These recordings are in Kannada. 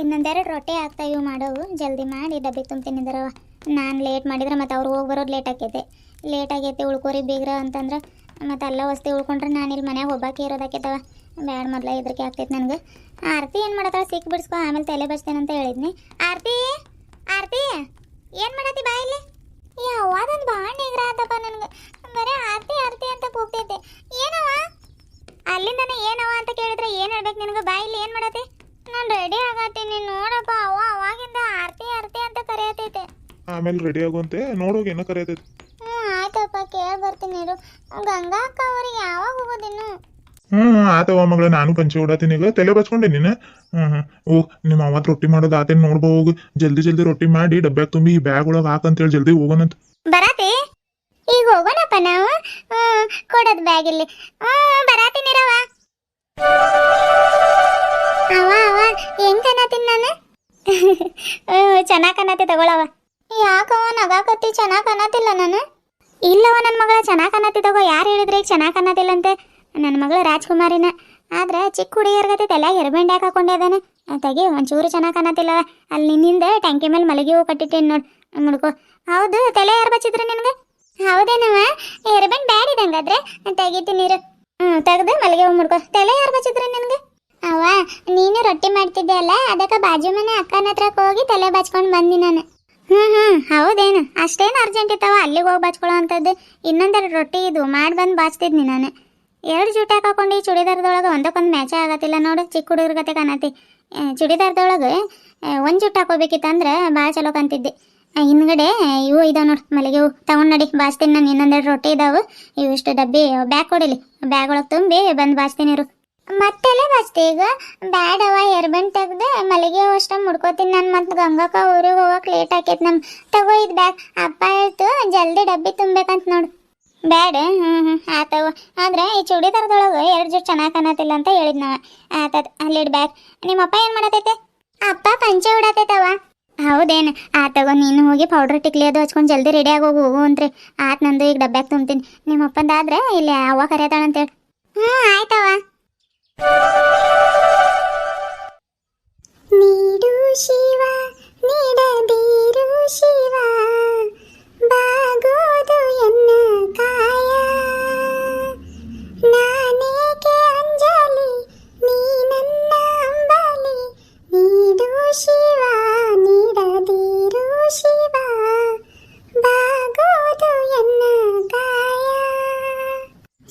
ಇನ್ನೊಂದೆರಡು ರೊಟ್ಟಿ ಆಗ್ತಾ ಇವು ಮಾಡೋವು ಜಲ್ದಿ ಮಾಡಿ ಡಬ್ಬಿಗೆ ತುಂಬ್ತೀನಿದ್ದಾರವ. ನಾನು ಲೇಟ್ ಮಾಡಿದ್ರೆ ಮತ್ತು ಅವ್ರು ಹೋಗಿ ಬರೋದು ಲೇಟ್ ಆಗೈತೆ ಉಳ್ಕೋರಿ ಬೀಗ್ರ ಅಂತಂದ್ರೆ ಮತ್ತು ಎಲ್ಲ ವಸ್ತು ಉಳ್ಕೊಂಡ್ರೆ ನಾನು ಇಲ್ಲಿ ಮನ್ಯಾಗ ಒಬ್ಬಾಕಿ ಇರೋದಾಕೈತವ. ಬ್ಯಾಡ ಮೊದಲ ಹೆದರಿಕೆ ಆಗ್ತೈತೆ ನನಗೆ. ಆರತಿ ಏನು ಮಾಡತ್ತಾಳ ಸಿಕ್ಕಿ ಬಿಡಿಸ್ಕೊ, ಆಮೇಲೆ ತಲೆ ಬಚ್ತೇನೆ ಅಂತ ಹೇಳಿದ್ನಿ. ಆರತಿ ಆರತಿ ಏನು ಮಾಡತ್ತಿ ಬಾಯಿಲಿ? ಯಾವ್ದಂದು ಭಾಳ ನಿಗ್ರ ಆತಪ್ಪ ನನಗೆ. ಬರೀ ಆರತಿ ಆರತಿ ಅಂತ ಕೂಗ್ತೈತೆ. ಏನವ ಅಲ್ಲಿಂದನೇ ಏನವ ಅಂತ ಕೇಳಿದ್ರೆ ಏನು ಹೇಳ್ಬೇಕು ನಿನಗೆ? ಬಾಯಿಲಿ ಏನು ಮಾಡತ್ತಿ? ನಾನು ರೆಡಿ ಆಗತ್ತೀನಿ ನೋಡಪ್ಪ. ಅವಾಗಿಂದ ಆರತಿ ಆರತಿ ಅಂತ ಕರೆಯತೈತೆ. ಆಮೇಲೆ ರೆಡಿ ಆಗುವಂತೆ ನೋಡೋಗಿ ಏನೋ ಕರೆಯತೈತಿ. ಆಯ್ತಪ್ಪ ಕೇಳಿ ಬರ್ತೀನಿ ಇರು. ಗಂಗಾ ಅಕ್ಕ ಅವ್ರಿಗೆ ಯಾವಾಗ ಹೋಗೋದಿನ್ನು? ಆತವ ಮಗಳ, ನಾನು ಪಂಚೆ ಓಡಾತೀನಿ ಈಗ. ತಲೆ ಬಚ್ಕೊಂಡೆ ನೀನು. ಓ ನಿಮ್ಮ ಅವತ್ತು ರೊಟ್ಟಿ ಮಾಡೋದು ಆತೇನು ನೋಡ್ಬೋ ಹೋಗು. ಜಲ್ದಿ ರೊಟ್ಟಿ ಮಾಡಿ ಡಬ್ಬ್ಯಾಗ ತುಂಬಿ ಈ ಬ್ಯಾಗ್ ಒಳಗೆ ಹಾಕಂತೇಳಿ ಜಲ್ದಿ ಹೋಗೋಣಂತ. ಬರಾತಿ ಈಗ ಹೋಗೋಣಪ್ಪ ನಾವು. ಕೊಡೋದು ಬ್ಯಾಗ್ ಇಲ್ಲಿ. ಬರಾತೀನಿ ರವ. ಅವ ಹೆಂಗ್ ಕನ್ನತೀನಿ ನಾನು? ಚೆನ್ನಾಗಿ ಕನ್ನತಿ ತಗೊಳವ. ಯಾಕವ ನಗಾಕತ್ತಿ? ಚೆನ್ನಾಗಿ ಕನ್ನತಿಲ್ಲ ನಾನು? ಇಲ್ಲವ ನನ್ನ ಮಗಳ ಚೆನ್ನಾಗಿ ಕನ್ನತಿ ತಗೋ. ಯಾರು ಹೇಳಿದ್ರೆ ಈಗ ಚೆನ್ನಾಗಿ ಕನ್ನತಿಲ್ಲಂತೆ? ನನ್ನ ಮಗಳು ರಾಜ್ಕುಮಾರಿನ. ಆದ್ರೆ ಚಿಕ್ಕ ಹುಡುಗಿಯರ್ಗತಿ ತಲೆಯಾಗ ಎರ್ಬೆಂಡ್ ಯಾಕೆ ಹಾಕೊಂಡೆ ಅದಾನೆ ತೆಗಿ. ಒಂಚೂರು ಚೆನ್ನಾಗಿ ಕನ್ನತಿಲ್ಲ. ಅಲ್ಲಿ ನಿನ್ನಿಂದ ಟ್ಯಾಂಕಿ ಮೇಲೆ ಮಲಗಿ ಹೂ ಕಟ್ಟಿಟ್ಟೇನು ನೋಡಿ ಮುಡ್ಕೋ. ಹೌದು, ತಲೆ ಯಾರು ಬಚ್ಚಿದ್ರು ನಿನಗೆ? ಹೌದೇನವ? ಎರ್ಬೆಂಡ್ ಬ್ಯಾಡ್ ಇದಂಗಾದ್ರೆ ತೆಗಿತೀನಿ ನೀರು. ತೆಗ್ದು ಮಲಗಿ ಹೂ ಮುಡ್ಕೋ. ತಲೆ ಯಾರು ಬಚ್ಚಿದ್ರು ನಿನಗೆ? ಅವ ನೀನು ರೊಟ್ಟಿ ಮಾಡ್ತಿದ್ದೆ ಅಲ್ಲ, ಅದಕ್ಕೆ ಬಾಜು ಮನೆ ಅಕ್ಕನ ಹತ್ರಕ್ಕೆ ಹೋಗಿ ತಲೆ ಬಚ್ಕೊಂಡು ಬಂದಿ ನಾನು. ಹೌದೇನು? ಅಷ್ಟೇನು ಅರ್ಜೆಂಟ್ ಇತ್ತವ ಅಲ್ಲಿಗೆ ಹೋಗಿ ಬಚ್ಕೊಳ್ಳೋ ಅಂಥದ್ದು? ಇನ್ನೊಂದೆರಡು ರೊಟ್ಟಿ ಇದು ಮಾಡಿ ಬಂದು ಬಾಚ್ತಿದ್ನಿ ನಾನು. ಎರಡು ಜೂಟಾಕ್ ಹಾಕೊಂಡು ಈ ಚೂಡಿದಾರದೊಳಗೆ ಒಂದಕ್ಕೊಂದು ಮ್ಯಾಚೇ ಆಗತ್ತಿಲ್ಲ ನೋಡು. ಚಿಕ್ಕ ಹುಡುಗರ ಕತೆ ಕಾಣತಿ. ಚೂಡಿದಾರದೊಳಗೆ ಒಂದು ಜುಟ್ಟು ಹಾಕೋಬೇಕಿತ್ತಂದ್ರೆ ಭಾಳ ಚಲೋ ಕಾಣ್ತಿದ್ದೆ. ಹಿಂದ್ಗಡೆ ಇವು ಇದಾವೆ ನೋಡಿ ಮಲ್ಲಿಗೆ ಹೂ. ತಗೊಂಡು ನಡಿ ಬಾಚ್ತೀನಿ ನಾನು. ಇನ್ನೊಂದೆರಡು ರೊಟ್ಟಿ ಇದಾವೆ. ಇವು ಇಷ್ಟು ಡಬ್ಬಿ ಬ್ಯಾಗ್ ಕೊಡಿಲಿ. ಬ್ಯಾಗ್ ಒಳಗೆ ತುಂಬಿ ಬಂದು ಬಾಚ್ತೀನಿ ಇರು. ಮತ್ತೆಲ್ಲ ಬಾಚ್ತಿ ಈಗ? ಬ್ಯಾಡವ, ಎರ್ಬೆಂಡ್ ತೆಗ್ದು ಮಲ್ಲಿಗೆ ಹೂ ಅಷ್ಟ ಮುಡ್ಕೋತೀನಿ ನಾನು. ಮತ್ತು ಗಂಗಕ್ಕ ಊರಿಗೆ ಹೋಗಕ್ಕೆ ಲೇಟ್ ಆಕೈತೆ ನಮ್ಗೆ. ತಗೋ ಇದು ಬ್ಯಾಗ್. ಅಪ್ಪ ಹೇಳ್ತು ಜಲ್ದಿ ಡಬ್ಬಿ ತುಂಬಬೇಕಂತ ನೋಡು. ಬ್ಯಾಡ? ಆತವ. ಆದರೆ ಈ ಚೂಡಿದಾರದೊಳಗೆ ಎರಡು ಜೊತೆ ಚೆನ್ನಾಗಿ ಕಾಣತಿಲ್ಲ ಅಂತ ಹೇಳಿದ್ ನಾವು. ಆತದ ಅಲ್ಲಿಡ್ ಬ್ಯಾಗ್. ನಿಮ್ಮಪ್ಪ ಏನು ಮಾಡತೈತೆ? ಅಪ್ಪ ಪಂಚೆ ಉಡತೈತವ. ಹೌದೇನು? ಆತಗೋ, ನೀನು ಹೋಗಿ ಪೌಡ್ರ್ ಟಿಕ್ಲಿ ಅದು ಹಚ್ಕೊಂಡು ಜಲ್ದಿ ರೆಡಿ ಆಗೋಗು ಹೋಗು ಅಂತ್ರಿ. ಆತ ನಂದು ಈಗ ಡಬ್ಬ್ಯಾಗ ತುಂಬ್ತೀನಿ. ನಿಮ್ಮಪ್ಪಂದಾದ್ರೆ ಇಲ್ಲಿ ಅವ್ವ ಕರೆಯತಾಳಂತೇಳಿ. ಆಯ್ತವ. ನೀಡು ಶಿವ ನೀಡದಿರು ಶಿವ, ಬಾಗೋದು ಎನ್ನ ಕಾಯ. ನಾನೇಕೆ ಅಂಜಲಿ ನೀ ನನ್ನ ಅಂಬಲಿ, ನೀಡು ಶಿವ ನೀಡದಿರು ಶಿವ, ಬಾಗೋದು ಎನ್ನ ಕಾಯ.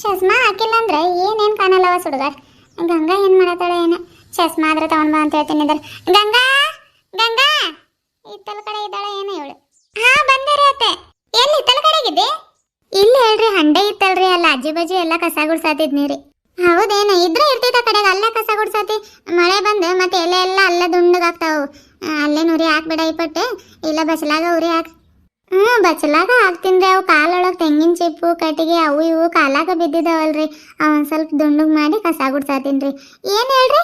ಚಸ್ಮಾ ಹಾಕಿಲ್ಲ ಅಂದ್ರೆ ಏನೇನು ಕಾಣಲ್ಲವ ಸುಡುಗಾರ್. ಗಂಗಾ ಏನು ಮಾಡತ್ತಾಳೆ ಏನು? ಚಸ್ಮಾ ಆದ್ರೆ ತಗೊಂಡ್ ಬಾ ಅಂತ ಹೇಳ್ತೀನಿ. ಗಂಗಾ ಗಂಗಾ ಇತ್ತಲ ಕಡೆ ಇದ್ದಾಳೆ ಏನು ಇವಳು? ಬಂದೇರಿ ಅತ್ತೆ. ಎಲ್ಲಿ ಇತ್ತಲ ಕಡೆಗಿದ್ದೆ? ಇಲ್ಲಿ ಹೇಳ್ರಿ, ಹಂಡೆ ಇತ್ತಲ್ರಿ ಅಲ್ಲ ಅಜ್ಜಿ ಬಜ್ಜಿ ಎಲ್ಲ ಕಸ ಗುಡ್ಸಾತಿದ್ನಿ ರೀ. ಹೌದೇನ? ಇದ್ರೆ ಇರ್ತೈತ ಕಡೆಗೆ ಅಲ್ಲೇ ಕಸ ಗುಡ್ಸಾತಿ. ಮಳೆ ಬಂದು ಮತ್ತೆ ಎಲೆ ಎಲ್ಲ ಅಲ್ಲ ದುಂಡಗಾಗ್ತಾವು. ಅಲ್ಲೇ ಉರಿ ಹಾಕ್ಬಿಡ ಇಪ್ಪಟ್ಟು. ಇಲ್ಲ ಬಸಲಾಗ ಉರಿ ಹಾಕ್. ಬಚ್ಚಲಾಗ ಹಾಕ್ತೀನಿ. ಅವು ಕಾಲೊಳಗೆ ತೆಂಗಿನ ಚಿಪ್ಪು ಕಟ್ಟಿಗೆ ಅವು ಇವು ಕಾಲಾಗ ಬಿದ್ದಿದ್ದಾವಲ್ರಿ, ಒಂದು ಸ್ವಲ್ಪ ದುಂಡಗ್ ಮಾಡಿ ಕಸ ಗುಡ್ಸಾತೀನಿ ರೀ. ಏನು ಹೇಳ್ರಿ?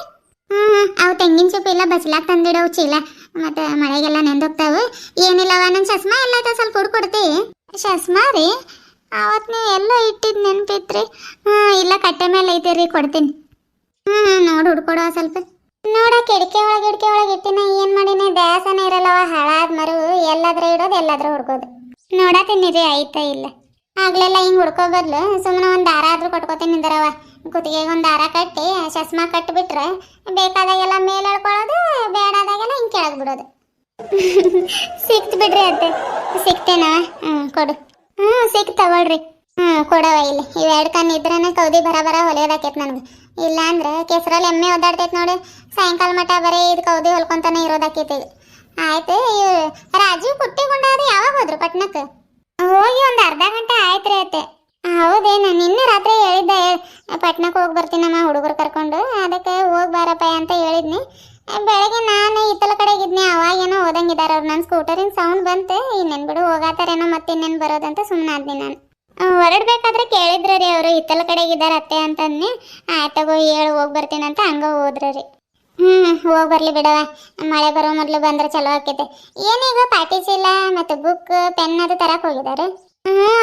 ಅವು ತೆಂಗಿನ ಚಿಪ್ಪು ಇಲ್ಲ ಬಚ್ಚಲಾಗ ತಂದಿಡವು ಚೀಲ. ಮತ್ತು ಮಳೆಗೆಲ್ಲ ನೆಂದೋಗ್ತಾವೆ. ಏನಿಲ್ಲವ, ನನ್ನ ಚಸ್ಮಾ ಎಲ್ಲ ಐತೆ, ಸ್ವಲ್ಪ ಹುಡ್ಕೊಡ್ತಿ? ಚಸ್ಮಾ ರೀ? ಅವತ್ತು ನೀವು ಎಲ್ಲೋ ಇಟ್ಟಿದ್ದು ನೆನಪಿತ್ರಿ. ಇಲ್ಲ ಕಟ್ಟೆ ಮೇಲೆ ಐತೆ ರೀ, ಕೊಡ್ತೀನಿ. ನೋಡಿ ಹುಡ್ಕೊಡುವ ಸ್ವಲ್ಪ. ನೋಡ ಕಿಟಕಿ ಒಳಗೆ ಇಟ್ಟಿನ. ಏನು ಮಾಡೀನಿ? ದ್ಯಾಸನ ಇರಲ್ಲವ, ಹಾಳಾದ ಮರು. ಎಲ್ಲಾದ್ರೂ ಇಡೋದು ಎಲ್ಲಾದ್ರೂ ಹುಡ್ಕೋದು. ನೋಡತ್ತೀನಿ ರೀ ಐತಾ ಇಲ್ಲ. ಆಗ್ಲೆಲ್ಲ ಹಿಂಗೆ ಹುಡ್ಕೋ ಬದ್ಲು ಸುಮ್ಮನೆ ಒಂದು ದಾರ ಆದ್ರೂ ಕೊಟ್ಕೋತೀನಿ ನಿಂದರವ. ಕುತ್ತಿಗೆಗೆ ಒಂದು ದಾರ ಕಟ್ಟಿ ಚಸ್ಮಾ ಕಟ್ಟಿಬಿಟ್ರೆ ಬೇಕಾದಾಗೆಲ್ಲ ಮೇಲೆ ಎಳ್ಕೊಳ್ಳೋದು, ಬೇಡಾದಾಗೆಲ್ಲ ಹಿಂಗೆ ಕೆಳಗೆ ಬಿಡೋದು. ಸಿಕ್ತು ಬಿಡ್ರಿ ಅತ್ತೆ. ಸಿಕ್ತೇನ? ಕೊಡು. ಸಿಕ್ ತಗೊಳ್ರಿ. ಕೊಡವ ಇಲ್ಲಿ. ಇವೆರಡು ಕಣ್ಣು ಇದ್ರೇನೆ ಕೌದಿ ಬರ ಹೊಲಿಯೋದಾಕೈತೆ ನನಗೆ. ಇಲ್ಲ ಅಂದ್ರೆ ಕೆಸರಲ್ಲಿ ಎಮ್ಮೆ ಓದಾಡ್ತೈತೆ ನೋಡಿ, ಸಾಯಂಕಾಲ ಮಟ್ಟ ಬರೀ ಇದು ಕೌದಿ ಹೊಲ್ಕೊಂತಾನೆ ಇರೋದಾಕೈತಿ. ಆಯ್ತು. ರಾಜು ಪುಟ್ಟಿಗೊಂಡಾದ್ರೆ ಯಾವಾಗ ಹೋದ್ರು ಪಟ್ನಕ್ಕೆ? ಹೋಗಿ ಒಂದು ಅರ್ಧ ಗಂಟೆ ಆಯ್ತು ರೀ ಅತ್ತೆ. ಹೌದೇನು? ನಿನ್ನೆ ರಾತ್ರಿ ಹೇಳಿದ್ದೆ ಪಟ್ನಕ್ಕೆ ಹೋಗಿ ಬರ್ತೀನಮ್ಮ ಹುಡುಗರು ಕರ್ಕೊಂಡು, ಅದಕ್ಕೆ ಹೋಗಿ ಬಾರಪ್ಪ ಅಂತ ಹೇಳಿದ್ನಿ. ಬೆಳಗ್ಗೆ ನಾನು ಇತ್ತಲ ಕಡೆಗಿದ್ನಿ, ಅವಾಗೇನೋ ಓದಂಗಿದ್ದಾರೆ ಅವ್ರು. ನನ್ನ ಸ್ಕೂಟರಿನ ಸೌಂಡ್ ಬಂತು. ಇನ್ನೇನು ಬಿಡು ಹೋಗಾತಾರೇನೋ ಮತ್ತೆ ಇನ್ನೇನು ಬರೋದಂತ ಸುಮ್ಮನೆ ಆದ್ನಿ ನಾನು. ಹೊರಡ್ಬೇಕಾದ್ರೆ ಕೇಳಿದ್ರು ರೀ ಅವರು, ಇತ್ತಲ ಕಡೆಗಿದ್ದಾರೆ ಅತ್ತೆ ಅಂತಂದ್ನಿ. ಆಯ್ತಗೋ ಹೇಳು ಹೋಗಿ ಬರ್ತೀನಿ ಅಂತ ಹಂಗೆ ಹೋದ್ರು ರೀ. ಹೋಗಿ ಬರಲಿ ಬಿಡವ, ಮಳೆ ಬರೋ ಮೊದಲು ಬಂದ್ರೆ ಚಲೋ ಆಕೈತೆ. ಏನೀಗ ಪಾಟಿ ಚೀಲ ಮತ್ತು ಬುಕ್ ಪೆನ್ ಅದು ತರಕ್ಕೆ ಹೋಗಿದ್ದಾರೆ.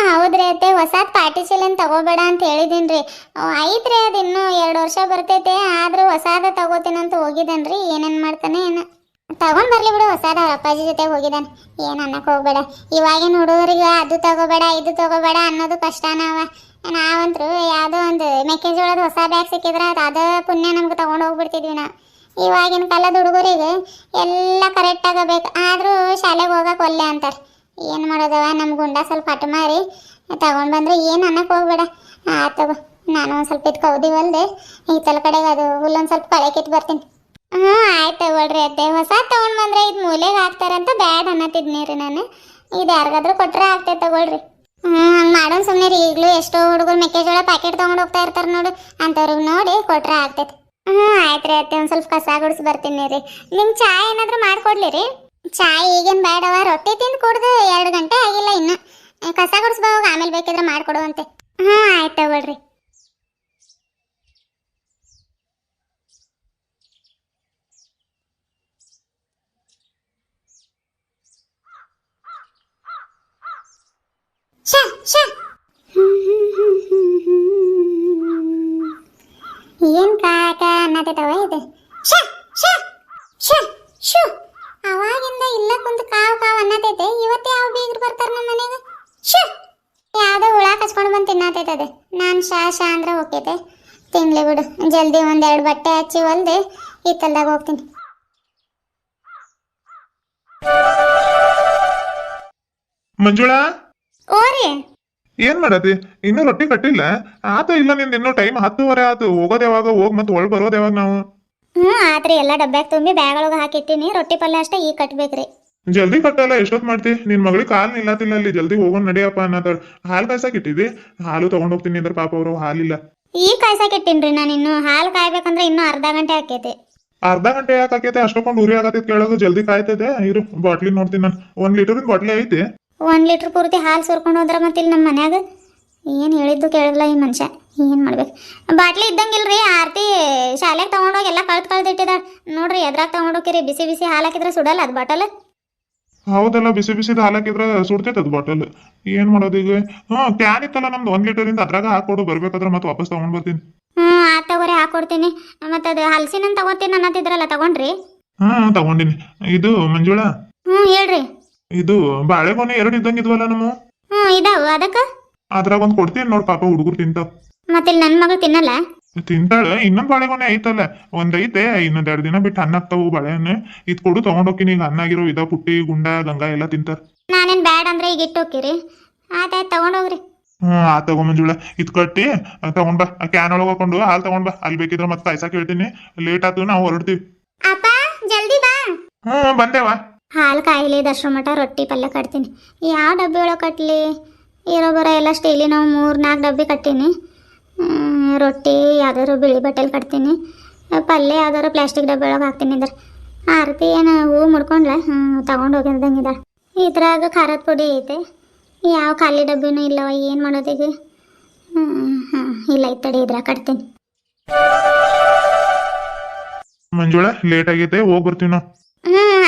ಹೌದ್ರಿ ಅತ್ತೆ, ಹೊಸದು ಪಾಟಿ ಚೀಲನ ತಗೋಬೇಡ ಅಂತ ಹೇಳಿದೀನಿ ರೀ. ಐತ್ರಿ, ಅದು ಇನ್ನೂ 2 ವರ್ಷ ಬರ್ತೈತೆ. ಆದರೂ ಹೊಸಾದ ತಗೋತೀನಂತ ಹೋಗಿದ್ದೇನೆ ರೀ. ಏನೇನು ಮಾಡ್ತಾನೆ ಏನೋ. ತಗೊಂಡ್ ಬರ್ಲಿ ಬಿಡು, ಹೊಸದ ಅವ್ರ ಅಪ್ಪಾಜಿ ಜೊತೆ ಹೋಗಿದ್ದಾನೆ. ಏನ್ ಅನ್ನಕ್ ಹೋಗ್ಬೇಡ. ಇವಾಗಿನ ಹುಡುಗರಿಗೆ ಅದು ತಗೋಬೇಡ ಇದು ತಗೋಬೇಡ ಅನ್ನೋದು ಕಷ್ಟನವ. ನಾವಂತ್ರು ಯಾವ್ದೋ ಒಂದು ಮೆಕ್ಕೆಜೋಳದ ಹೊಸ ಬ್ಯಾಗ್ ಸಿಕ್ಕಿದ್ರ ಅದ ಪುಣ್ಯ ನಮ್ಗೆ ತಗೊಂಡ್ ಹೋಗ್ಬಿಡ್ತಿದ್ವಿ ನಾವು. ಇವಾಗಿನ ಕಾಲದ ಹುಡುಗರಿಗೆ ಎಲ್ಲ ಕರೆಕ್ಟ್ ಆಗಬೇಕು, ಆದ್ರೂ ಶಾಲೆಗೆ ಹೋಗಕ್ ಒಲ್ಲೆ ಅಂತಾರ. ಏನ್ ಮಾಡೋದವ, ನಮ್ ಗುಂಡ ಸ್ವಲ್ಪ ಹಠ ಮಾರಿ ತಗೊಂಡ್ ಬಂದ್ರೆ ಏನ್ ಅನ್ನಕ್ ಹೋಗ್ಬೇಡ. ಆತವ, ನಾನು ಒಂದ್ ಸ್ವಲ್ಪ ಇದ್ ಕೌದಿವಲ್ದೆ ಈತಲ ಕಡೆಗೆ ಅದು ಹುಲ್ಲೊಂದ್ ಸ್ವಲ್ಪ ಕಳೆ ಕಿತ್ ಬರ್ತೀನಿ. ಆಯ್ತು ತಗೊಳ್ರಿ ಅತ್ತೆ. ಹೊಸ ತಗೊಂಡ್ ಬಂದ್ರೆ ಇದು ಮೂಲೆಗೆ ಹಾಕ್ತಾರಂತ ಬ್ಯಾಡ್ ಅನ್ನತ್ತಿದ್ನಿರಿ ನಾನು. ಇದು ಯಾರಿಗಾದ್ರೂ ಕೊಟ್ರೆ ಆಗ್ತೈತೆ ತಗೊಳ್ರಿ. ಹಂಗೆ ಮಾಡೋಣ ಸುಮ್ಮನೆ ರೀ. ಈಗಲೂ ಎಷ್ಟೋ ಹುಡುಗರು ಮೆಕ್ಕೆಜೋಳ ಪ್ಯಾಕೆಟ್ ತೊಗೊಂಡು ಹೋಗ್ತಾ ಇರ್ತಾರೆ ನೋಡು, ಅಂಥವ್ರಿಗೆ ನೋಡಿ ಕೊಟ್ರೆ ಆಗ್ತೈತೆ. ಆಯ್ತು ರೀ ಅತ್ತೆ, ಒಂದು ಸ್ವಲ್ಪ ಕಸ ಗುಡಿಸಿ ಬರ್ತೀನಿ ರೀ. ನಿಮ್ಗೆ ಚಾಯ್ ಏನಾದರೂ ಮಾಡಿಕೊಡ್ಲಿ ರೀ? ಚಾಯ್ ಈಗೇನು ಬೇಡವ, ರೊಟ್ಟಿ ತಿಂದು ಕುಡ್ದು 2 ಗಂಟೆ ಆಗಿಲ್ಲ ಇನ್ನು. ಕಸ ಗುಡಿಸ್ಬೋವಾಗ ಆಮೇಲೆ ಬೇಕಿದ್ರೆ ಮಾಡಿಕೊಡುವಂತೆ. ಆಯ್ತು ತಗೊಳ್ರಿ. ಏನ್ ಕಾಕ ಅನ್ನತೈತವ ಇದು? ಅವಾಗಿಂದ ಇಲ್ಲ ಕುಂತ ಕಾವ್ ಕಾವ್ ಅನ್ನತೈತೆ. ಇವತ್ತು ಯಾವ ಬೀಗ್ರು ಬರ್ತಾರ ನಮ್ಮ ಮನೆಗೆ? ಯಾವ್ದೋ ಹುಳ ಕಚ್ಕೊಂಡು ಬಂದು ತಿನ್ನತೈತದೆ. ನಾನು ಶಾ ಅಂದ್ರೆ ಹೋಗ್ತೈತೆ. ತಿನ್ಲಿ ಬಿಡು, ಜಲ್ದಿ 1-2 ಬಟ್ಟೆ ಹಚ್ಚಿ ಹೊಲ್ದೆ ಹಿತ್ತಲ್ದಾಗ ಹೋಗ್ತೀನಿ. ಮಂಜುಳಾ, ಓರಿ ಏನ್ ಮಾಡತಿ? ಇನ್ನೂ ರೊಟ್ಟಿ ಕಟ್ಟಿಲ್ಲ? ಆತ ಇಲ್ಲ, ನಿಂದ ಇನ್ನೂ ಟೈಮ್ 10:30 ಆತು. ಹೋಗೋದ್ ಯಾವಾಗ? ಹೋಗ್ ಮತ್ತೆ ಒಳಗ್ ಬರೋದ್ ಯಾವಾಗ ನಾವು? ಆತ್ರಿ, ಎಲ್ಲ ಡಬ್ಬ್ಯಾಗ ತುಂಬಿ ಬ್ಯಾಗ್ ಒಳಗೆ ಹಾಕಿಟ್ಟಿನಿ. ರೊಟ್ಟಿ ಪಲ್ಯ ಅಷ್ಟೇ ಈಗ ಕಟ್ಬೇಕ್ರಿ. ಜಲ್ದಿ ಕಟ್ಟಲ್ಲ, ಎಷ್ಟೊತ್ ಮಾಡ್ತಿ? ನಿನ್ ಮಗಳಿಗೆ ಕಾಲ್ ನಿಲ್ಲತಿಲ್ಲ ಅಲ್ಲಿ. ಜಲ್ದಿ ಹೋಗೋಣ ನಡಿಯಪ್ಪ ಅನ್ನತಾಳ. ಹಾಲು ಕಾಯ್ಸಾಕ್ ಇಟ್ಟಿದ್ದಿ? ಹಾಲು ತಗೊಂಡ್ ಹೋಗ್ತೀನಿ ಇದ್ರ ಪಾಪ ಅವರು ಹಾಲಿಲ್ಲ. ಈಗ ಕಾಯ್ಸಾಕ್ ಇಟ್ಟಿನ್ರಿ ನಾನು. ಇನ್ನು ಹಾಲು ಕಾಯ್ಬೇಕಂದ್ರೆ ಇನ್ನೂ ಅರ್ಧ ಗಂಟೆ ಆಕೈತಿ. ಅರ್ಧ ಗಂಟೆ ಯಾಕೆ ಆಕೈತೆ? ಅಷ್ಟೊಂದು ಉರಿ ಆಗತೈತಿ ಕೇಳೋದು. ಜಲ್ದಿ ಕಾಯ್ತದೆ ಇರು. ಬಾಟ್ಲಿ ನೋಡ್ತೀನಿ ನಾನು. 1 ಲೀಟರ್ ಬಾಟ್ಲಿ ಐತಿ. 1 ಲೀಟರ್ ಪೂರ್ತಿ ಹಾಲು ಸುರ್ಕೊಂಡು ಹೋದ್ರ ಮತ್ತೆ ಇಲ್ಲಿ ನಮ್ಮ ಮನ್ಯಾಗ ಏನು ಹೇಳಿದ್ದು ಕೇಳಿಲ್ಲ ಈ ಮನುಷ್ಯ. ಏನು ಮಾಡ್ಬೇಕು? ಬಾಟ್ಲಿ ಇದ್ದಂಗಿಲ್ರಿ. ಆರ್ತಿ ಶಾಲೆಗೆ ತೊಗೊಂಡೋಗಿ ಎಲ್ಲ ಕಳ್ದಿಟ್ಟಿದಾಳ ನೋಡ್ರಿ. ಎದ್ರಾಗ ತೊಗೊಂಡೋಗಿರಿ. ಬಿಸಿ ಬಿಸಿ ಹಾಲು ಹಾಕಿದ್ರೆ ಸುಡಲ್ಲ ಅದು ಬಾಟಲ್. ಹೌದಲ್ಲ, ಬಿಸಿ ಬಿಸಿದ ಹಾಲು ಹಾಕಿದ್ರೆ ಸುಡ್ತೈತೆ ಅದು ಬಾಟಲ್. ಏನ್ ಮಾಡೋದು ಈಗ? ಕ್ಯಾನ್ ಇತ್ತಲ್ಲ ನಮ್ದು 1 ಲೀಟರ್ ಅದ್ರಾಗ ಹಾಕೊಡು. ಬರ್ಬೇಕಾದ್ರೆ ಮತ್ತೆ ವಾಪಸ್ ತಗೊಂಡ್ ಬರ್ತೀನಿ. ತಗೋರಿ, ಹಾಕೊಡ್ತೀನಿ. ಮತ್ತೆ ಅದು ಹಲಸಿನ ತಗೋತೀನಿ ಅನ್ನತ್ತಿದ್ರಲ್ಲ, ತಗೊಂಡ್ರಿ? ತಗೊಂಡಿನಿ. ಇದು ಮಂಜುಳಾ, ಹೇಳ್ರಿ. ಇದು ಬಾಳೆಗೊನೆ 2 ಇದ್ದಂಗಿದ್ವಲ್ಲ ನಮ್ಮ? ಇದಾವ ಅದಕ್ಕೆ? ಅದ್ರಾಗ ಒಂದ್ ಕೊಡ್ತೀನಿ ನೋಡ್, ಪಾಪ ಹುಡುಗರು ತಿಂತಾವ. ಮತ್ತೆ ಇಲ್ಲಿ ನನ್ನ ಮಗಳು ತಿನ್ನಲ್ಲ? ತಿಂತಾಳೆ. ಇನ್ನೊಂದ್ ಬಾಳೆಗೊನೆ ಐತಲ್ಲ, ಒಂದೈತೆ. ಇನ್ನೊಂದ್ 2 ದಿನ ಬಿಟ್ಟು ಹಣ್ಣು ಆಗ್ತಾವು ಬಾಳೆಹಣ್ಣು. ಇದ್ ಕೊಡು, ತಗೊಂಡೋಗ್ತೀನಿ. ಈಗ ಹಣ್ಣಾಗಿರೋ ಇದ ಪುಟ್ಟಿ ಗುಂಡ ಗಂಗಾ ಎಲ್ಲ ತಿಂತಾರ. ನಾನೇನ್ ಬ್ಯಾಡ್ ಅಂದ್ರೆ ಈಗ ಇಟ್ಟು ಹೋಗಿರಿ. ಆಯ್ತಾಯ್ತು, ತಗೊಂಡೋಗ್ರಿ. ಆ ತಗೋ ಮಂಜುಳ, ಇದ್ ಕಟ್ಟಿ ತಗೊಂಡ್ ಬಾ. ಕ್ಯಾನ್ ಒಳಗೆ ಹಾಕೊಂಡು ಹಾಲು ತಗೊಂಡ್ ಬಾ. ಅಲ್ಲಿ ಬೇಕಿದ್ರೆ ಮತ್ತೆ ಕಾಯ್ಸಾಕ್ ಹೇಳ್ತೀನಿ. ಲೇಟ್ ಆತು, ನಾವು ಹೊರಡ್ತೀವಿ. ಅಪ್ಪ ಜಲ್ದಿ ಬಾ. ಬಂದೇವಾ. ಹಾಲು ಕಾಯಿಲೆ ದಶ್ರ ಮಟ ರೊಟ್ಟಿ ಪಲ್ಯ ಕಟ್ತೀನಿ. ಯಾವ ಡಬ್ಬಿ ಒಳಗೆ ಕಟ್ಲಿ? ಇರೋ ಬರೋ ಎಲ್ಲ ಸ್ಟೀಲಿ ನಾವು 3-4 ಡಬ್ಬಿ ಕಟ್ಟೀನಿ. ರೊಟ್ಟಿ ಯಾವ್ದಾದ್ರು ಬಿಳಿ ಬಟ್ಟೆಲಿ ಕಟ್ತೀನಿ. ಪಲ್ಯ ಯಾವ್ದಾದ್ರು ಪ್ಲಾಸ್ಟಿಕ್ ಡಬ್ಬಿ ಒಳಗೆ ಹಾಕ್ತೀನಿ. ಇದ್ರ ಆರತಿ ಏನು ಹೂವು ಮುಡ್ಕೊಂಡ್ಲ? ತಗೊಂಡು ಹೋಗಿದ್ದಂಗಿದ. ಇದ್ರಾಗ ಖಾರದ ಪುಡಿ ಐತೆ. ಯಾವ ಖಾಲಿ ಡಬ್ಬಿನೂ ಇಲ್ಲವ. ಏನು ಮಾಡೋದೀಗ? ಇಲ್ಲ ಇತ್ತಡಿ, ಇದ್ರಾಗ ಕಟ್ತೀನಿ. ಮಂಜುಳಾ, ಲೇಟ್ ಆಗೈತೆ, ಹೋಗಿ ಬರ್ತೀವಿ ನಾವು.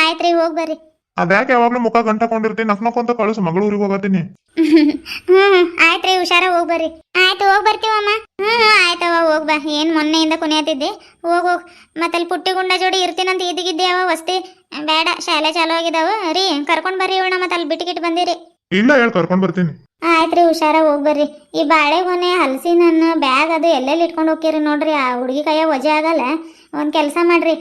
ಆಯ್ತ್ರಿ, ಹೋಗಿ ಬರ್ರಿ. ಅದ್ಯಾಕೆ ಯಾವಾಗ್ಲೂ ಮುಖ ಗಂಟಕೊಂಡಿರ್ತೀನಿ? ನಕ್ನಕೊಂತ ಕಳಿಸು, ಮಗಳೂರಿಗೆ ಹೋಗತ್ತೀನಿ. ಆಯ್ತ್ರಿ, ಹುಷಾರ ಹೋಗಿ ಬರ್ರಿ. ಆಯ್ತು, ಹೋಗಿ ಬರ್ತೀವಮ್ಮ. ಆಯ್ತವ, ಹೋಗ್ ಬಾ. ಏನು ಮೊನ್ನೆಯಿಂದ ಕುಣಿಯತ್ತಿದ್ದೆ? ಹೋಗ್. ಮತ್ತಲ್ಲಿ ಪುಟ್ಟಿ ಗುಂಡ ಜೋಡಿ ಇರ್ತೀನಂತ ಈದಿಗಿದ್ದೆ ಅವ ವಸ್ತಿ. ಬೇಡ, ಶಾಲೆ ಚಾಲು ಆಗಿದಾವ ರೀ. ಕರ್ಕೊಂಡ್ ಬರ್ರಿ ಇವಳ. ಮತ್ತೆ ಅಲ್ಲಿ ಬಿಟ್ಟಿಗಿಟ್ಟು ಬಂದಿರಿ. ಇಲ್ಲ, ಹೇಳಿ ಕರ್ಕೊಂಡ್ ಬರ್ತೀನಿ. ಆಯ್ತ್ರಿ, ಹುಷಾರ ಹೋಗಿ ಬರ್ರಿ. ಈ ಬಾಳೆಗೊನೆ ಹಲಸಿನ ಹಣ್ಣು ಬ್ಯಾಗ್ ಅದು ಎಲ್ಲೆಲ್ಲಿ ಇಟ್ಕೊಂಡು ಹೋಗ್ತೀರಿ ನೋಡ್ರಿ. ಆ ಹುಡುಗಿ ಕೈಯಾಗ ವಜೆ ಆಗಲ್ಲ. ಒಂದು ಕೆಲಸ ಮಾಡ್ರಿ,